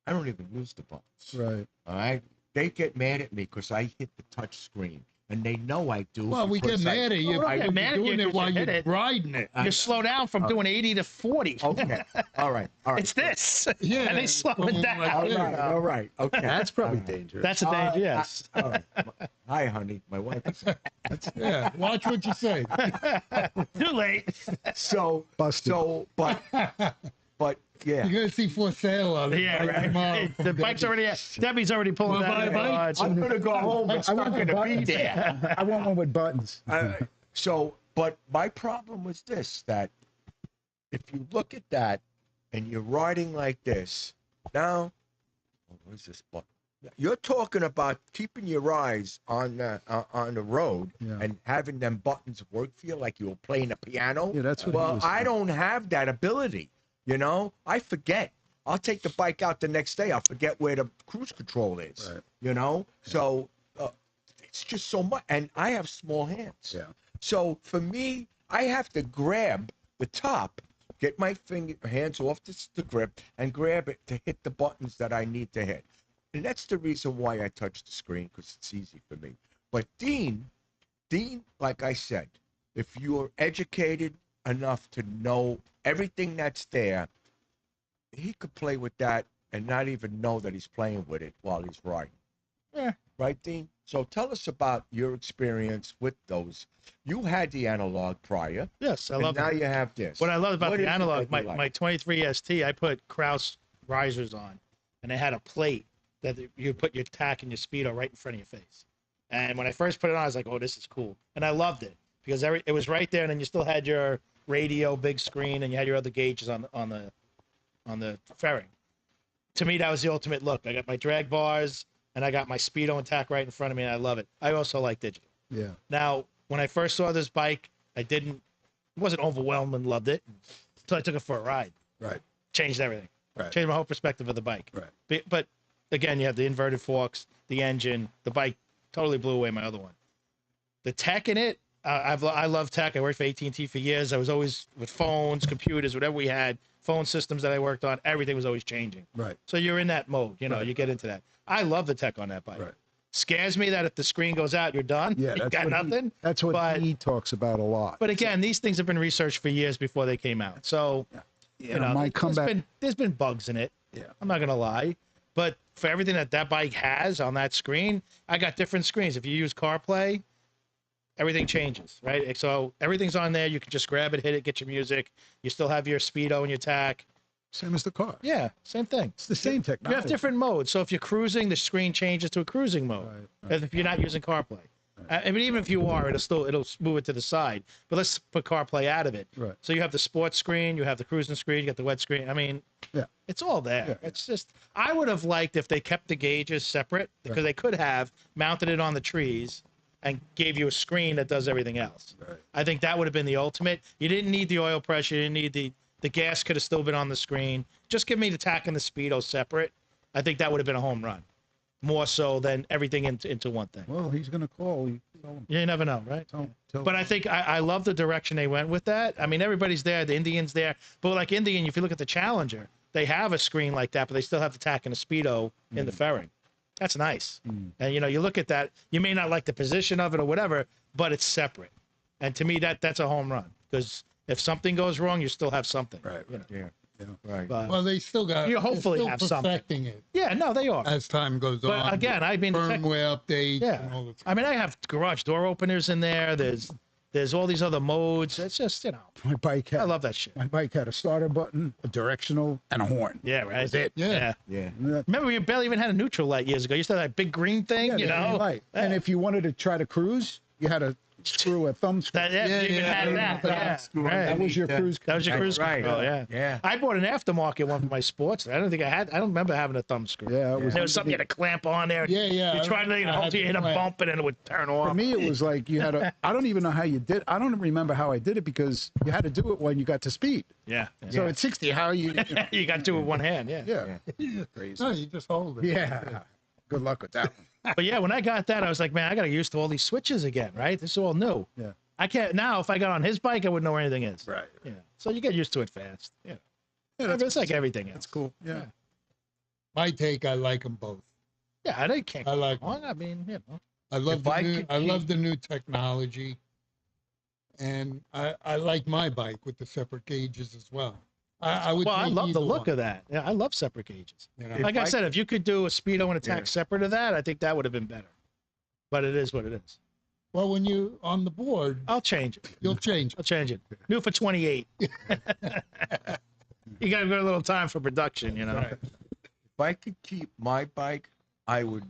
Speaker 3: I don't even use the buttons.
Speaker 4: right.
Speaker 3: All right. They get mad at me because I hit the touch screen, and they know I do.
Speaker 1: Well, we get
Speaker 3: because
Speaker 1: mad at you.
Speaker 2: Well, we don't
Speaker 1: if
Speaker 2: get
Speaker 1: you're
Speaker 2: mad at you
Speaker 1: doing
Speaker 2: 'cause
Speaker 1: it while
Speaker 2: you
Speaker 1: you're
Speaker 2: hit it.
Speaker 1: riding it.
Speaker 2: You slow down from doing 80 to 40.
Speaker 3: Okay. All right. All right.
Speaker 2: It's this.
Speaker 1: Yeah,
Speaker 2: And they slow
Speaker 1: going
Speaker 2: it down.
Speaker 1: like
Speaker 3: All
Speaker 1: this.
Speaker 3: right. All right. Okay.
Speaker 4: That's probably
Speaker 3: All right.
Speaker 4: dangerous.
Speaker 2: That's a danger, yes.
Speaker 3: All right. Hi, honey. My wife is.
Speaker 1: Yeah, watch what you say.
Speaker 2: Too late.
Speaker 3: So,
Speaker 4: Busted.
Speaker 3: but yeah.
Speaker 1: You're gonna see for sale on it.
Speaker 2: Yeah,
Speaker 1: right
Speaker 2: right.
Speaker 1: tomorrow
Speaker 2: The
Speaker 1: from
Speaker 2: bike's
Speaker 1: Debbie.
Speaker 2: already, Debbie's already pulling
Speaker 1: Wanna
Speaker 2: out
Speaker 1: buy a
Speaker 2: the
Speaker 1: bike?
Speaker 2: garage.
Speaker 3: I'm gonna go home. It's
Speaker 4: I
Speaker 3: not
Speaker 4: want the
Speaker 3: gonna be
Speaker 4: buttons.
Speaker 3: there.
Speaker 4: I want one with buttons.
Speaker 3: But my problem was this: that if you look at that and you're riding like this, now, where's this button? You're talking about keeping your eyes on the road
Speaker 4: Yeah.
Speaker 3: and having them buttons work for you like you were playing a piano.
Speaker 4: Yeah, that's what he
Speaker 3: Well,
Speaker 4: was
Speaker 3: I
Speaker 4: saying.
Speaker 3: don't have that ability. I forget. I'll take the bike out the next day. I'll forget where the cruise control is.
Speaker 4: Right.
Speaker 3: So it's just so much, and I have small hands.
Speaker 4: Yeah.
Speaker 3: So for me, I have to grab the top, get my hands off the grip, and grab it to hit the buttons that I need to hit. And that's the reason why I touch the screen, because it's easy for me. But Dean, like I said, if you're educated enough to know everything that's there, he could play with that and not even know that he's playing with it while he's riding.
Speaker 2: Yeah.
Speaker 3: Right, Dean? So tell us about your experience with those. You had the analog prior,
Speaker 2: Yes, I
Speaker 3: and
Speaker 2: love
Speaker 3: now
Speaker 2: it.
Speaker 3: you have this.
Speaker 2: What I love about
Speaker 3: What
Speaker 2: the
Speaker 3: is it
Speaker 2: analog,
Speaker 3: that you
Speaker 2: my
Speaker 3: like?
Speaker 2: 23 ST, I put Kraus risers on. and they had a plate that you put your tack and your speedo right in front of your face. And when I first put it on, I was like, oh, this is cool. And I loved it because it was right there, and then you still had your radio, big screen, and you had your other gauges on the fairing. To me, that was the ultimate look. I got my drag bars, and I got my speedo and tack right in front of me, and I love it. I also like digital.
Speaker 4: Yeah.
Speaker 2: Now, when I first saw this bike, wasn't overwhelmed and loved it until I took it for a ride.
Speaker 4: Right.
Speaker 2: Changed everything.
Speaker 4: Right.
Speaker 2: Changed my whole perspective of the bike.
Speaker 4: Right.
Speaker 2: But again, you have the inverted forks, the engine, the bike totally blew away my other one. The tech in it, I love tech. I worked for AT&T for years. I was always with phones, computers, whatever we had, phone systems that I worked on. Everything was always changing.
Speaker 4: Right.
Speaker 2: So you're in that mode. You know,
Speaker 4: Right.
Speaker 2: you get into that. I love the tech on that bike.
Speaker 4: Right.
Speaker 2: Scares me that if the screen goes out, you're done.
Speaker 4: Yeah,
Speaker 2: you
Speaker 4: that's
Speaker 2: got
Speaker 4: what
Speaker 2: nothing.
Speaker 4: That's what
Speaker 2: but,
Speaker 4: he talks about a lot.
Speaker 2: But again, these things have been researched for years before they came out. So, you know,
Speaker 4: my comeback.
Speaker 2: there's been bugs in it.
Speaker 4: Yeah.
Speaker 2: I'm not gonna lie, but for everything that bike has on that screen, I got different screens. If you use CarPlay, everything changes, right? So everything's on there. You can just grab it, hit it, get your music. You still have your speedo and your tack.
Speaker 4: Same as the car.
Speaker 2: Yeah, same thing.
Speaker 4: It's the same technology.
Speaker 2: You have different modes. So if you're cruising, the screen changes to a cruising mode.
Speaker 4: Right.
Speaker 2: If you're not using CarPlay. I mean, even if you are, it'll move it to the side. But let's put CarPlay out of it.
Speaker 4: Right.
Speaker 2: So you have the sports screen, you have the cruising screen, you got the wet screen. I mean,
Speaker 4: Yeah.
Speaker 2: it's all there.
Speaker 4: Yeah.
Speaker 2: It's just, I would have liked if they kept the gauges separate, because they could have mounted it on the trees and gave you a screen that does everything else.
Speaker 4: Right.
Speaker 2: I think that would have been the ultimate. You didn't need the oil pressure. You didn't need the gas could have still been on the screen. Just give me the tack and the speedo separate. I think that would have been a home run. More so than everything into one thing.
Speaker 4: Well, he's going to call.
Speaker 2: You never know, right?
Speaker 4: Tell
Speaker 2: But I think I love the direction they went with that. I mean, everybody's there. The Indian's there. But like Indian, if you look at the Challenger, they have a screen like that, but they still have the tack and the speedo in the fairing. That's nice. And, you know, you look at that. You may not like the position of it or whatever, but it's separate. And to me, that's a home run. Because if something goes wrong, you still have something.
Speaker 4: Right.
Speaker 2: You know?
Speaker 3: Yeah. Right.
Speaker 2: But,
Speaker 1: Well, they still got.
Speaker 2: You hopefully
Speaker 1: they're
Speaker 2: have
Speaker 1: still
Speaker 2: something.
Speaker 1: perfecting it
Speaker 2: yeah, no, they are.
Speaker 1: as time goes
Speaker 2: But
Speaker 1: on.
Speaker 2: again, I mean, the tech-
Speaker 1: firmware updates.
Speaker 2: Yeah.
Speaker 1: And all that
Speaker 2: I mean, I have garage door openers in there. There's all these other modes. It's just, you know,
Speaker 4: My bike
Speaker 2: I
Speaker 4: had
Speaker 2: love that shit.
Speaker 4: my bike had a starter button, a directional, and a horn.
Speaker 2: Yeah, right.
Speaker 4: That's it.
Speaker 1: Yeah.
Speaker 3: Yeah.
Speaker 2: Remember, we barely even had a neutral light years ago. You used to have that big green thing, you know?
Speaker 4: Right. And if you wanted to try to cruise, you had to screw a thumb screw.
Speaker 2: That, yeah, you even had that. Yeah, right.
Speaker 4: That was your cruise.
Speaker 2: That was your cruise
Speaker 3: Right.
Speaker 2: control, yeah.
Speaker 3: Yeah.
Speaker 2: I bought an aftermarket one for my sports. I don't remember having a thumb screw.
Speaker 4: Yeah, it was.
Speaker 2: There was something you had to clamp on there.
Speaker 1: Yeah, yeah.
Speaker 2: You tried to,
Speaker 1: I
Speaker 2: hope
Speaker 1: had
Speaker 2: you
Speaker 1: to
Speaker 2: hit a
Speaker 1: clamp.
Speaker 2: bump and then it would turn
Speaker 4: For
Speaker 2: off.
Speaker 4: me, it was like you had a. I don't even know how you did. I don't remember how I did it because you had to do it when you got to speed.
Speaker 2: Yeah.
Speaker 4: So at 60, how you?
Speaker 2: You got to do it with one hand, yeah.
Speaker 4: Yeah. Crazy.
Speaker 1: No, you just hold it.
Speaker 4: Yeah. Good luck with that one.
Speaker 2: But yeah, when I got that, I was like, man, I got to get used to all these switches again, right? This is all new.
Speaker 4: Yeah.
Speaker 2: I can't now. If I got on his bike, I wouldn't know where anything is.
Speaker 4: Right.
Speaker 2: Yeah. So you get used to it fast. Yeah.
Speaker 4: Yeah,
Speaker 2: It's like everything else.
Speaker 4: That's cool. Yeah.
Speaker 1: My take, I like them both.
Speaker 2: Yeah, they can't.
Speaker 1: I like
Speaker 2: go wrong. I mean, you know.
Speaker 1: I love
Speaker 3: If I
Speaker 1: the new,
Speaker 3: could
Speaker 1: I love
Speaker 3: keep-
Speaker 1: the new technology, and I like my bike with the separate gauges as well. I would.
Speaker 2: Well, I
Speaker 1: take
Speaker 2: love the
Speaker 1: either
Speaker 2: look
Speaker 1: one,
Speaker 2: of that. Yeah, I love separate gauges.
Speaker 1: you know?
Speaker 3: If
Speaker 2: Like I
Speaker 3: I
Speaker 2: said, if you could do a speedo and a tack
Speaker 3: Yeah.
Speaker 2: separate of that, I think that would have been better. But it is what it is.
Speaker 1: Well, when you on the board,
Speaker 2: I'll change it.
Speaker 1: you'll change.
Speaker 2: I'll change it. New for 28. You got a little time for production, you know.
Speaker 1: Right.
Speaker 3: If I could keep my bike, I would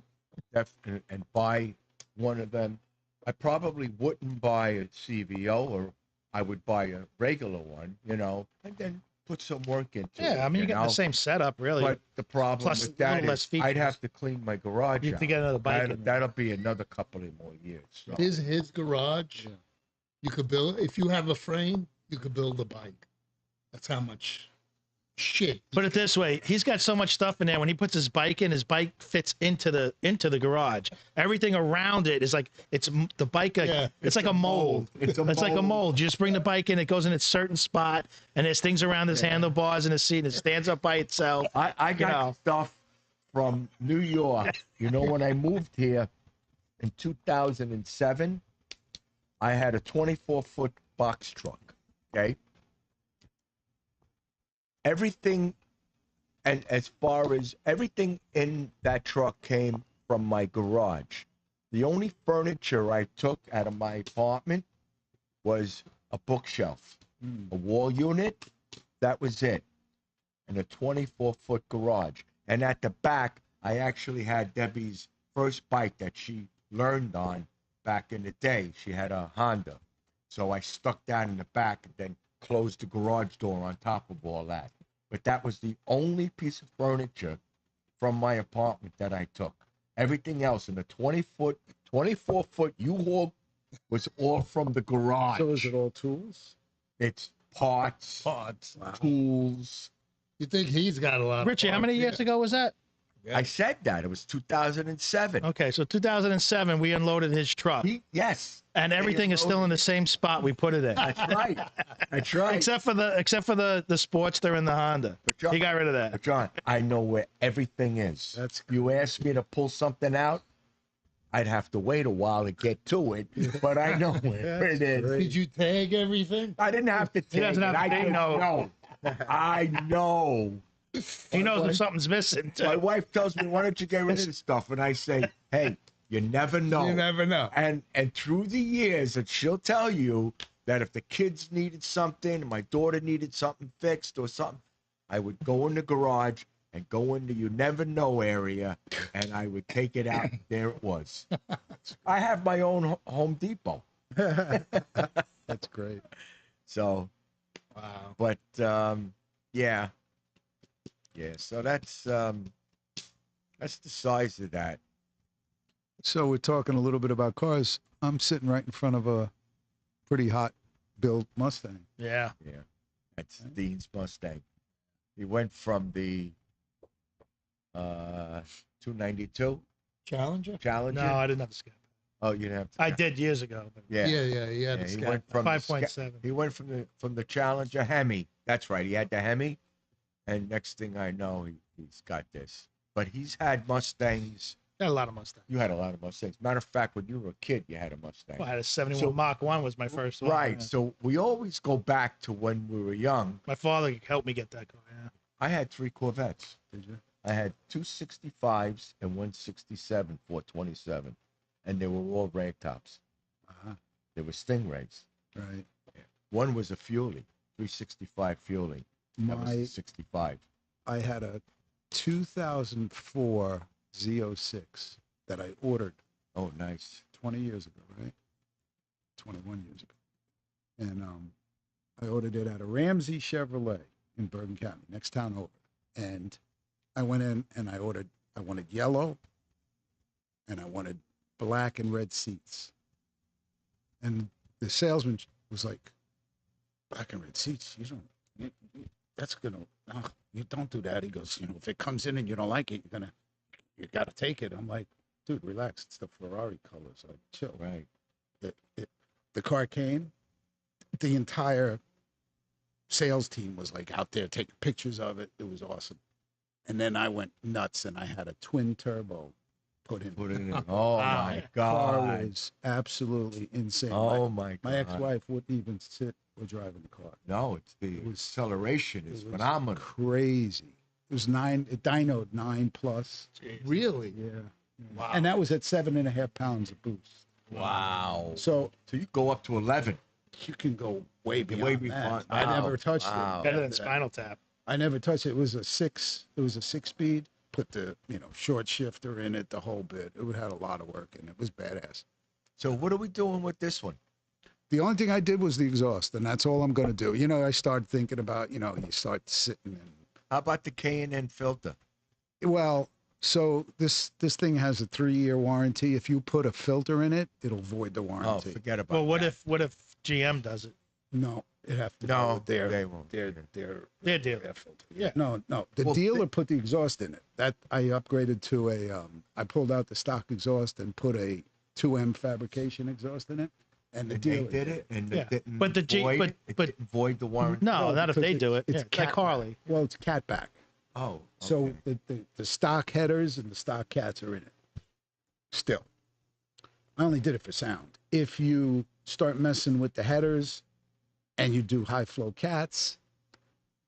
Speaker 3: definitely and buy one of them. I probably wouldn't buy a CVO, or I would buy a regular one, you know, and then put some work into it.
Speaker 2: Yeah, I mean, you get
Speaker 3: know?
Speaker 2: the same setup, really.
Speaker 3: But the problem
Speaker 2: Plus
Speaker 3: with
Speaker 2: a little
Speaker 3: that
Speaker 2: less
Speaker 3: is
Speaker 2: features.
Speaker 3: I'd have to clean my garage
Speaker 2: You have
Speaker 3: out.
Speaker 2: to get another bike. in there.
Speaker 3: That'll be another couple of more years. So.
Speaker 1: His garage, you could build if you have a frame, you could build a bike. That's how much shit.
Speaker 2: Put it this way, he's got so much stuff in there. When he puts his bike in, his bike fits into the garage. Everything around it is like the bike.
Speaker 1: Yeah,
Speaker 2: it's like a mold.
Speaker 3: It's
Speaker 2: like a mold. You just bring the bike in, it goes in a certain spot, and there's things around his handlebars and his seat, and it stands up by itself.
Speaker 3: I got
Speaker 2: know.
Speaker 3: stuff from New York. You know, when I moved here in 2007, I had a 24-foot box truck. Okay. Everything, and as far as everything in that truck came from my garage. The only furniture I took out of my apartment was a bookshelf, a wall unit. That was it. And a 24-foot garage. And at the back, I actually had Debbie's first bike that she learned on back in the day. She had a Honda. So I stuck that in the back and then closed the garage door on top of all that. But that was the only piece of furniture from my apartment that I took. Everything else in the 24-foot U-Haul was all from the garage.
Speaker 4: So is it all tools?
Speaker 3: It's parts,
Speaker 4: Wow.
Speaker 3: tools.
Speaker 1: You think he's got a lot
Speaker 2: Richie,
Speaker 1: of
Speaker 2: how many years ago was that?
Speaker 3: I said that. It was 2007.
Speaker 2: Okay, so 2007, we unloaded his truck,
Speaker 3: Yes.
Speaker 2: and everything is still in the same spot we put it in,
Speaker 3: That's right. That's right.
Speaker 2: except for the Sportster and the Honda.
Speaker 3: John-
Speaker 2: He got rid of that.
Speaker 3: But John, I know where everything is.
Speaker 4: That's
Speaker 3: You ask me to pull something out, I'd have to wait a while to get to it, but I know where it is.
Speaker 4: great.
Speaker 1: Did you tag everything?
Speaker 3: I didn't have to take
Speaker 2: doesn't
Speaker 3: it.
Speaker 2: have to
Speaker 3: I
Speaker 2: take
Speaker 3: just
Speaker 2: no.
Speaker 3: know. I know.
Speaker 2: He knows if something's missing.
Speaker 3: My
Speaker 2: Too.
Speaker 3: wife tells me, "Why don't you get rid of this stuff?" And I say, "Hey, you never know."
Speaker 1: You never know.
Speaker 3: And through the years, and she'll tell you that if the kids needed something, my daughter needed something fixed or something, I would go in the garage and go into you never know area, and I would take it out. There it was. I have my own Home Depot.
Speaker 4: That's great.
Speaker 3: So,
Speaker 1: Wow.
Speaker 3: but yeah. So that's the size of that.
Speaker 4: So we're talking a little bit about cars. I'm sitting right in front of a pretty hot built Mustang.
Speaker 2: Yeah.
Speaker 3: Yeah, that's Dean's Mustang. He went from the 292
Speaker 1: Challenger?
Speaker 3: Challenger.
Speaker 2: No, I didn't have to skip.
Speaker 3: Oh, you didn't have to.
Speaker 2: I did years ago. But
Speaker 3: Yeah.
Speaker 1: Yeah.
Speaker 3: Yeah,
Speaker 1: It's
Speaker 3: he
Speaker 1: got
Speaker 3: went from the
Speaker 2: 5.7.
Speaker 3: He went from the Challenger Hemi. That's right. He had the Hemi, and next thing I know, he's got this. But he's had Mustangs.
Speaker 2: Got a lot of Mustangs.
Speaker 3: You had a lot of Mustangs. Matter of fact, when you were a kid, you had a Mustang.
Speaker 2: Well, I had a 71
Speaker 3: So-
Speaker 2: Mach 1 was my first one.
Speaker 3: Right.
Speaker 2: Yeah.
Speaker 3: So we always go back to when we were young.
Speaker 2: My father helped me get that car. Yeah.
Speaker 3: I had 3 Corvettes.
Speaker 4: Did you?
Speaker 3: I had 2 65s and 1 67 427, and they were all ragtops.
Speaker 4: Uh-huh.
Speaker 3: They were Stingrays.
Speaker 4: Right.
Speaker 3: One was a Fueling, 365 Fueling. That was
Speaker 4: My
Speaker 3: the 65.
Speaker 4: I had a 2004 Z06 that I ordered
Speaker 3: Oh, nice.
Speaker 4: 20 years ago, right? 21 years ago. And I ordered it at a Ramsey Chevrolet in Bergen County, next town over. And I went in and I wanted yellow and I wanted black and red seats. And the salesman was like, black and red seats? That's gonna, no, you don't do that. He goes, if it comes in and you don't like it, you gotta take it. I'm like, dude, relax. It's the Ferrari colors. Like, chill.
Speaker 3: Right.
Speaker 4: The car came. The entire sales team was like out there taking pictures of it. It was awesome. And then I went nuts and I had a twin turbo put in.
Speaker 3: Put it in. Oh, my
Speaker 4: Car
Speaker 3: God.
Speaker 4: was absolutely insane.
Speaker 3: Oh, my God.
Speaker 4: My ex-wife wouldn't even sit or drive in the car.
Speaker 3: No, it's the
Speaker 4: was-
Speaker 3: acceleration is
Speaker 4: It was
Speaker 3: phenomenal.
Speaker 4: Crazy. It was it dynoed 9+.
Speaker 1: Really?
Speaker 4: Yeah.
Speaker 1: Wow.
Speaker 4: And that was at 7.5 pounds of boost.
Speaker 3: Wow.
Speaker 4: So
Speaker 3: So you go up to 11.
Speaker 4: you can go way beyond
Speaker 3: Way
Speaker 4: that.
Speaker 3: beyond-
Speaker 4: I
Speaker 3: wow,
Speaker 4: never touched
Speaker 3: wow.
Speaker 4: it.
Speaker 2: Better than
Speaker 4: after that.
Speaker 2: Spinal Tap.
Speaker 4: I never touched it. It was a 6-speed. Put the short shifter in it, the whole bit. It had a lot of work and it was badass.
Speaker 3: So what are we doing with this one?
Speaker 4: The only thing I did was the exhaust, and that's all I'm going to do. I started thinking about, you start sitting and
Speaker 3: How about the K&N filter?
Speaker 4: well, so this thing has a 3-year warranty. If you put a filter in it, it'll void the
Speaker 3: Oh,
Speaker 4: warranty.
Speaker 3: forget about
Speaker 2: Well, what
Speaker 3: that.
Speaker 2: if GM does it?
Speaker 4: No, it have to go
Speaker 3: No,
Speaker 4: with their
Speaker 3: they won't.
Speaker 2: Their deal.
Speaker 4: filter.
Speaker 2: Yeah.
Speaker 4: No. The
Speaker 3: Well,
Speaker 4: dealer put the exhaust in it. That I upgraded to I pulled out the stock exhaust and put a 2M fabrication exhaust in it. And the
Speaker 3: And they
Speaker 4: dealer
Speaker 3: did it, and
Speaker 2: Yeah.
Speaker 3: it didn't
Speaker 2: But the G-
Speaker 3: void,
Speaker 2: but-
Speaker 3: it
Speaker 2: but-
Speaker 3: didn't void the warranty.
Speaker 2: No, not if
Speaker 4: because
Speaker 2: they do it.
Speaker 4: It's
Speaker 2: Yeah, like
Speaker 4: cat
Speaker 2: Harley.
Speaker 4: Well, it's cat back.
Speaker 3: Oh,
Speaker 4: So
Speaker 3: okay.
Speaker 4: the stock headers and the stock cats are in it. Still, I only did it for sound. If you start messing with the headers and you do high flow cats,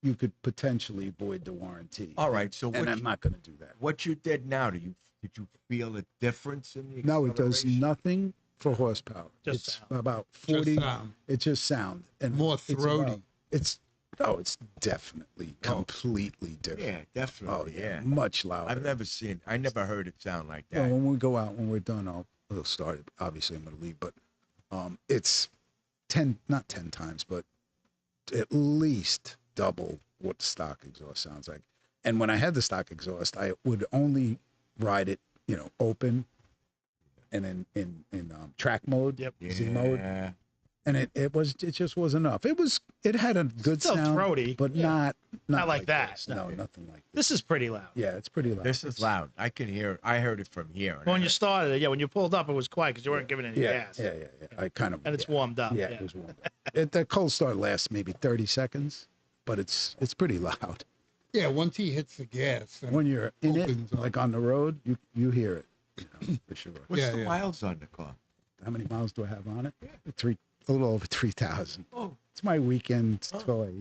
Speaker 4: you could potentially void the warranty.
Speaker 3: All right. So
Speaker 4: And I'm not going to do that.
Speaker 3: what you did now? Did you feel a difference in the
Speaker 4: No, it does
Speaker 3: acceleration?
Speaker 4: nothing for horsepower.
Speaker 2: Just
Speaker 4: it's
Speaker 2: sound.
Speaker 4: about
Speaker 1: Just
Speaker 4: 40.
Speaker 1: sound.
Speaker 4: It's just sound and
Speaker 1: More
Speaker 4: it's
Speaker 1: throaty.
Speaker 4: about- It's Oh, it's definitely completely different.
Speaker 3: Yeah, definitely.
Speaker 4: Oh
Speaker 3: yeah.
Speaker 4: much louder.
Speaker 3: I never heard it sound like
Speaker 4: Well,
Speaker 3: that.
Speaker 4: when we go out, when we're done, we'll start. Obviously, I'm going to leave, but it's 10, not 10 times, but at least double what stock exhaust sounds like. And when I had the stock exhaust, I would only ride it, open, and in track mode,
Speaker 2: Yep.
Speaker 4: Z mode,
Speaker 3: Yeah.
Speaker 4: and it just was enough. It had a good
Speaker 2: Still
Speaker 4: sound,
Speaker 2: throaty,
Speaker 4: but
Speaker 2: yeah.
Speaker 4: not
Speaker 2: like that,
Speaker 4: this.
Speaker 2: no.
Speaker 4: No, nothing like this.
Speaker 2: This is pretty loud.
Speaker 4: Yeah, it's pretty loud.
Speaker 3: This is loud. I can hear it. I heard it from here. and
Speaker 2: When
Speaker 3: I-
Speaker 2: you started it, yeah, when you pulled up, it was quiet because you weren't giving any
Speaker 4: Yeah,
Speaker 2: gas.
Speaker 4: yeah. I kind of
Speaker 2: And it's warmed up.
Speaker 4: Yeah, it was warmed up. The cold start lasts maybe 30 seconds, but it's pretty loud.
Speaker 1: Yeah, once he hits the gas. then
Speaker 4: When you're in it,
Speaker 1: opens up.
Speaker 4: like on the road, you hear it, for sure.
Speaker 3: What's
Speaker 1: Yeah,
Speaker 3: the
Speaker 1: yeah.
Speaker 3: miles on the car?
Speaker 4: How many miles do I have on it? A little over 3,000.
Speaker 3: Oh,
Speaker 4: It's my weekend
Speaker 3: Oh.
Speaker 4: toy,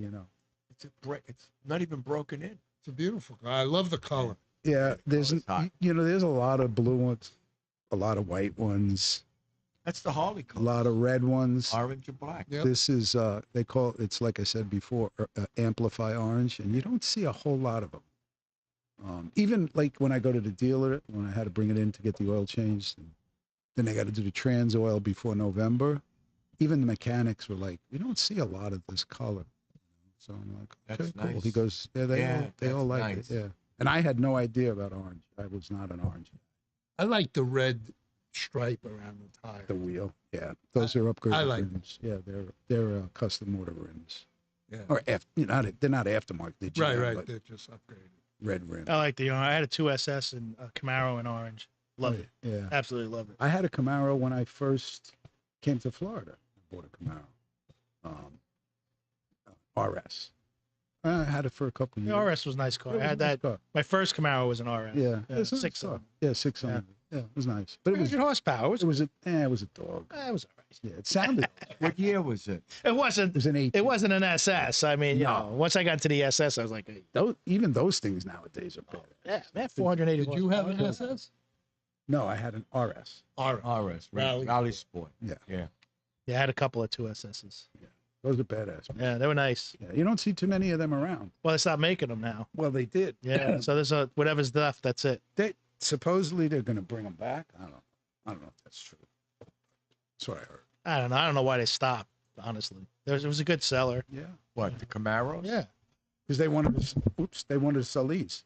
Speaker 3: it's not even broken in.
Speaker 1: It's a beautiful car. I love the color.
Speaker 4: Yeah, there's
Speaker 3: it's hot.
Speaker 4: there's a lot of blue ones, a lot of white ones,
Speaker 3: That's the Harley
Speaker 4: a
Speaker 3: color.
Speaker 4: lot of red ones.
Speaker 3: Orange and black.
Speaker 1: Yep.
Speaker 4: This is they call it's like I said before, amplify orange, and you don't see a whole lot of them. Even like when I go to the dealer, when I had to bring it in to get the oil changed, and then they got to do the trans oil before November. Even the mechanics were like, "You don't see a lot of this color." So I'm like,
Speaker 3: That's
Speaker 4: "Okay, cool."
Speaker 3: nice.
Speaker 4: He goes, "Yeah, they all
Speaker 3: that's
Speaker 4: like
Speaker 3: nice.
Speaker 4: it." Yeah, and I had no idea about orange. I was not an orange.
Speaker 1: I like the red stripe around the tire.
Speaker 4: The wheel, yeah, those are upgraded
Speaker 1: I like
Speaker 4: rims. Yeah, they're custom motor rims,
Speaker 1: Yeah.
Speaker 4: or they're not aftermarket. They're GM,
Speaker 1: Right.
Speaker 4: but
Speaker 1: They're just upgraded.
Speaker 4: red rim.
Speaker 2: I like the I had a 2SS and a Camaro in orange. Love it.
Speaker 4: Yeah,
Speaker 2: Absolutely love it.
Speaker 4: I had a Camaro when I first came to Florida. I bought a Camaro, RS. I had it for a couple of
Speaker 2: The
Speaker 4: years.
Speaker 2: RS was a nice car.
Speaker 4: It
Speaker 2: I
Speaker 4: was
Speaker 2: had
Speaker 4: a nice
Speaker 2: that.
Speaker 4: car.
Speaker 2: My first Camaro was an RS.
Speaker 4: Yeah,
Speaker 2: Yeah,
Speaker 4: it's a nice
Speaker 2: 600.
Speaker 4: car. Yeah, 600. Yeah, it was nice, but it was
Speaker 2: 300 horsepower.
Speaker 4: it was a dog.
Speaker 2: It was all right.
Speaker 4: Yeah, it sounded.
Speaker 3: What year was it?
Speaker 2: It wasn't.
Speaker 4: It was an 8.
Speaker 2: It wasn't an SS. I mean,
Speaker 4: No.
Speaker 2: once I got to the SS, I was like, hey,
Speaker 4: Even those things nowadays are bad.
Speaker 2: yeah, man, 480.
Speaker 1: Did you have an
Speaker 2: horsepower.
Speaker 1: SS?
Speaker 4: No, I had an RS.
Speaker 3: RS.
Speaker 1: Rally.
Speaker 3: Rally Sport.
Speaker 4: Yeah.
Speaker 3: Yeah.
Speaker 2: Yeah, I had a couple of 2SSs.
Speaker 4: Those are badass. Man.
Speaker 2: Yeah, they were nice.
Speaker 4: Yeah, you don't see too many of them around.
Speaker 2: Well, they stopped making them now.
Speaker 4: Well, they did.
Speaker 2: Yeah, so there's whatever's left. That's it.
Speaker 4: They supposedly they're going to bring them back. I don't know if that's true. That's what I heard.
Speaker 2: I don't know why they stopped. Honestly, it was a good seller.
Speaker 4: Yeah,
Speaker 3: What, the Camaros?
Speaker 2: Yeah.
Speaker 4: because they wanted to sell these.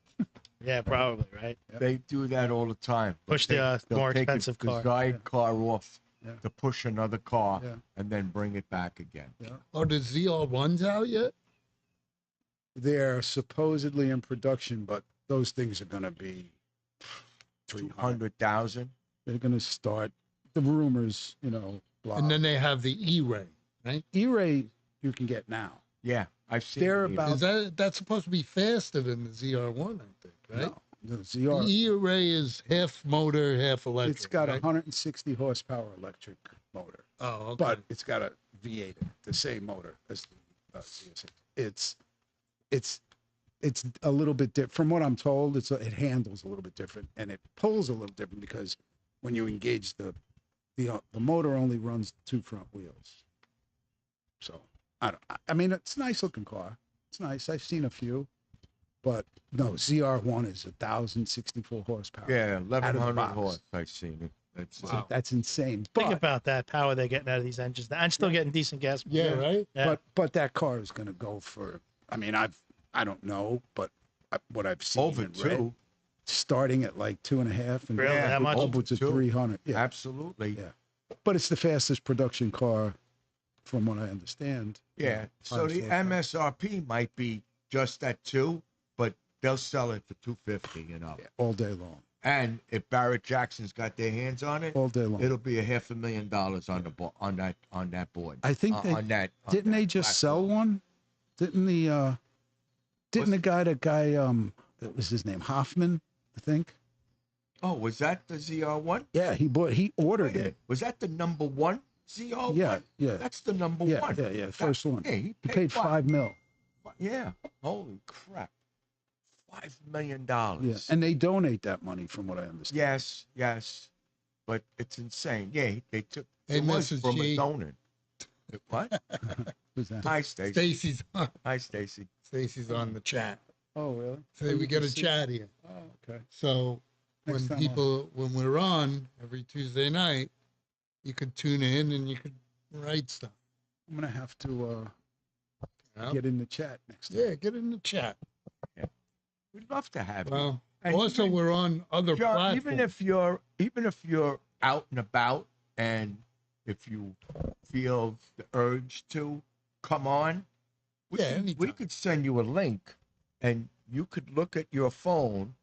Speaker 2: Yeah, probably right.
Speaker 3: They do that all the time.
Speaker 2: Push the
Speaker 3: They'll
Speaker 2: more
Speaker 3: take
Speaker 2: expensive
Speaker 3: the
Speaker 2: car.
Speaker 3: designed car off
Speaker 4: Yeah.
Speaker 3: to push another car
Speaker 4: Yeah.
Speaker 3: and then bring it back again.
Speaker 1: Are the ZR1s out yet?
Speaker 4: They're supposedly in production, but those things are going to be 300.
Speaker 3: 200,000.
Speaker 4: They're going to start the rumors, blah.
Speaker 1: And then they have the E-Ray, right?
Speaker 4: E-Ray you can get now.
Speaker 3: Yeah, I've seen
Speaker 4: They're
Speaker 3: it.
Speaker 4: about-
Speaker 1: That's supposed to be faster than the ZR1, I think, right?
Speaker 4: No, the
Speaker 1: The
Speaker 4: ZR.
Speaker 1: E-Ray is half motor, half electric.
Speaker 4: It's got a
Speaker 1: right?
Speaker 4: 160 horsepower electric motor,
Speaker 1: Oh, okay.
Speaker 4: but it's got a V8, the same motor as the ZS6. It's a little bit different. From what I'm told, it handles a little bit different and it pulls a little different because when you engage the motor only runs 2 front wheels. So I mean, it's a nice looking car. It's nice. I've seen a few, but no, ZR1 is 1,064 horsepower.
Speaker 3: Yeah,
Speaker 4: Out of the
Speaker 3: 1,100
Speaker 4: box.
Speaker 3: horse. I've seen it. That's
Speaker 1: Wow.
Speaker 4: That's insane.
Speaker 2: Think
Speaker 4: But,
Speaker 2: about that power they're getting out of these engines. I'm still getting decent gas.
Speaker 1: Yeah, right?
Speaker 2: Yeah.
Speaker 4: but that car is going to go for. I mean, I don't know, but what I've seen
Speaker 3: over
Speaker 4: and read,
Speaker 3: 2.
Speaker 4: starting at like 2.5 and
Speaker 2: Really? That much?
Speaker 4: upwards of
Speaker 3: Two.
Speaker 4: 300. Yeah,
Speaker 3: Absolutely.
Speaker 4: Yeah. But it's the fastest production car, from what I understand.
Speaker 3: Yeah. So
Speaker 4: Highest
Speaker 3: the
Speaker 4: horsepower.
Speaker 3: MSRP might be just at 2, but they'll sell it for 250,
Speaker 4: Yeah, all day long,
Speaker 3: And if Barrett Jackson's got their hands on it,
Speaker 4: all day long.
Speaker 3: it'll be $500,000 on the on that board.
Speaker 4: I think
Speaker 3: on that. on
Speaker 4: didn't
Speaker 3: that
Speaker 4: they just sell
Speaker 3: platform.
Speaker 4: one? Didn't the guy what was his name, Hoffman, I think?
Speaker 3: Oh, was that the ZR1?
Speaker 4: Yeah, he ordered it.
Speaker 3: Was that the number 1 ZR1?
Speaker 4: Yeah.
Speaker 3: That's the number
Speaker 4: Yeah,
Speaker 3: 1.
Speaker 4: yeah, first one.
Speaker 3: Yeah,
Speaker 4: He paid $5 million.
Speaker 3: Yeah. Holy crap. $5 million.
Speaker 4: Yeah, and they donate that money, from what I understand.
Speaker 3: Yes. But it's insane. Yeah, they took
Speaker 1: Hey,
Speaker 3: it was
Speaker 1: Mrs.
Speaker 3: from
Speaker 1: G.
Speaker 3: a donor. What?
Speaker 4: Who's that?
Speaker 3: Hi, Stacy.
Speaker 1: Stacy's on.
Speaker 3: Hi, Stacy.
Speaker 1: Stacy's on the chat.
Speaker 4: Oh, really?
Speaker 1: So
Speaker 4: Oh,
Speaker 1: we
Speaker 4: you
Speaker 1: get
Speaker 4: can
Speaker 1: a
Speaker 4: see-
Speaker 1: chat here.
Speaker 4: Oh, okay.
Speaker 1: So
Speaker 4: Next
Speaker 1: when
Speaker 4: time
Speaker 1: when we're on every Tuesday night, you could tune in and you could write stuff.
Speaker 4: I'm gonna have to
Speaker 1: You know?
Speaker 4: get in the chat next time.
Speaker 1: Yeah, get in the chat.
Speaker 3: We'd love to have you.
Speaker 1: Well,
Speaker 3: And
Speaker 1: also
Speaker 3: even-
Speaker 1: we're on other
Speaker 3: John,
Speaker 1: platforms.
Speaker 3: even if you're out and about, and if you feel the urge to come on, we
Speaker 1: anytime.
Speaker 3: could send you a link, and you could look at your phone,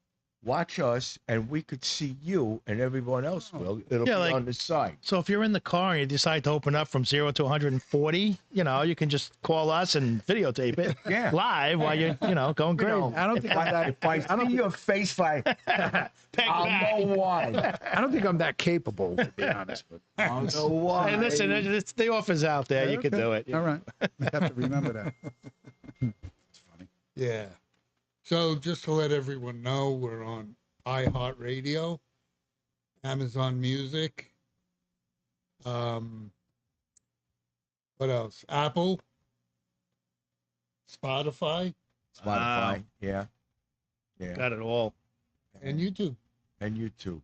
Speaker 3: watch us, and we could see you, and everyone else will. It'll
Speaker 2: Yeah,
Speaker 3: be
Speaker 2: like-
Speaker 3: on the side.
Speaker 2: So if you're in the car and you decide to open up from 0 to 140, you can just call us and videotape it
Speaker 3: Yeah.
Speaker 2: live while you're, going
Speaker 3: You
Speaker 2: crazy.
Speaker 3: know,
Speaker 4: I don't think I'm that.
Speaker 3: if I see your face, like, I'll know why.
Speaker 4: I don't think I'm that capable, to be honest. But
Speaker 3: I'll know why.
Speaker 2: Hey, listen, it's the offers out there. You can
Speaker 4: Okay.
Speaker 2: do it.
Speaker 4: all right, I have to remember that. It's funny.
Speaker 1: Yeah. So just to let everyone know, we're on iHeartRadio, Amazon Music, what else? Apple, Spotify,
Speaker 3: Spotify,
Speaker 2: Wow.
Speaker 3: yeah,
Speaker 2: Got it all.
Speaker 1: and YouTube.
Speaker 3: and YouTube.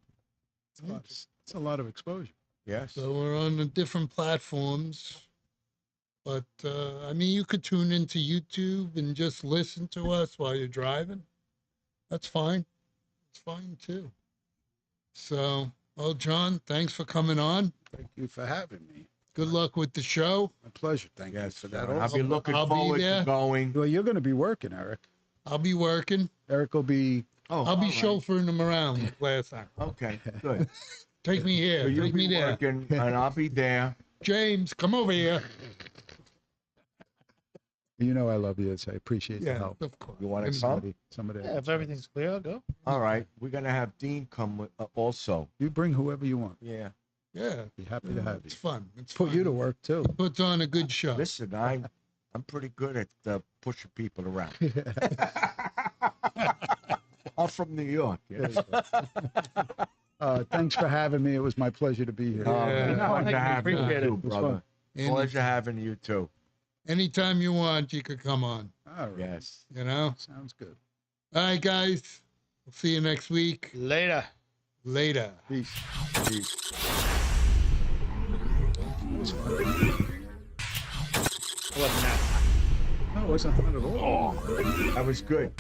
Speaker 4: It's a lot of exposure.
Speaker 3: Yes.
Speaker 1: So we're on the different platforms. But I mean, you could tune into YouTube and just listen to us while you're driving. That's fine. It's fine too. So, well, John, thanks for coming on.
Speaker 4: Thank you for having me.
Speaker 1: Good luck with the show.
Speaker 4: My pleasure. Thank you
Speaker 3: Yes,
Speaker 4: for that.
Speaker 3: I'll
Speaker 4: Also.
Speaker 3: be looking
Speaker 1: I'll be
Speaker 3: forward
Speaker 1: there.
Speaker 3: to going.
Speaker 4: Well, you're going to be working, Eric.
Speaker 1: I'll be working.
Speaker 4: Eric will be.
Speaker 3: Oh,
Speaker 1: I'll be
Speaker 3: all right.
Speaker 1: chauffeuring them around last time.
Speaker 3: Okay, good.
Speaker 1: Take me
Speaker 3: So
Speaker 1: here.
Speaker 3: you'll
Speaker 1: Take me
Speaker 3: be
Speaker 1: there.
Speaker 3: working, and I'll be there.
Speaker 1: James, come over here.
Speaker 4: You know I love you. So I appreciate the
Speaker 1: Yeah,
Speaker 4: help.
Speaker 1: of course.
Speaker 3: You want to
Speaker 1: Anybody.
Speaker 3: come?
Speaker 4: Somebody.
Speaker 2: Yeah, if everything's clear, I'll go.
Speaker 3: All right, we're gonna have Dean come with, also.
Speaker 4: You bring whoever you want.
Speaker 3: Yeah.
Speaker 1: Yeah.
Speaker 4: Be happy to have you.
Speaker 1: It's fun. It's
Speaker 4: Put
Speaker 1: fun.
Speaker 4: you to work too.
Speaker 1: He puts on a good show.
Speaker 3: Listen, I'm pretty good at pushing people around. I'm from New York. Yeah.
Speaker 4: Thanks for having me. It was my pleasure to be here.
Speaker 1: Yeah.
Speaker 3: It's fun
Speaker 2: Thank
Speaker 3: to
Speaker 2: you.
Speaker 3: have you
Speaker 2: Appreciate it.
Speaker 3: too,
Speaker 4: It was
Speaker 3: brother.
Speaker 4: fun.
Speaker 1: Any-
Speaker 3: Pleasure having you too.
Speaker 1: anytime you want, you could come on.
Speaker 4: All right.
Speaker 3: Yes.
Speaker 1: You know?
Speaker 4: Sounds good.
Speaker 1: All right, guys. We'll see you next week.
Speaker 2: Later.
Speaker 1: Later.
Speaker 4: Peace.
Speaker 3: Peace.
Speaker 2: It wasn't that.
Speaker 4: No, it wasn't hot at all.
Speaker 3: That was good.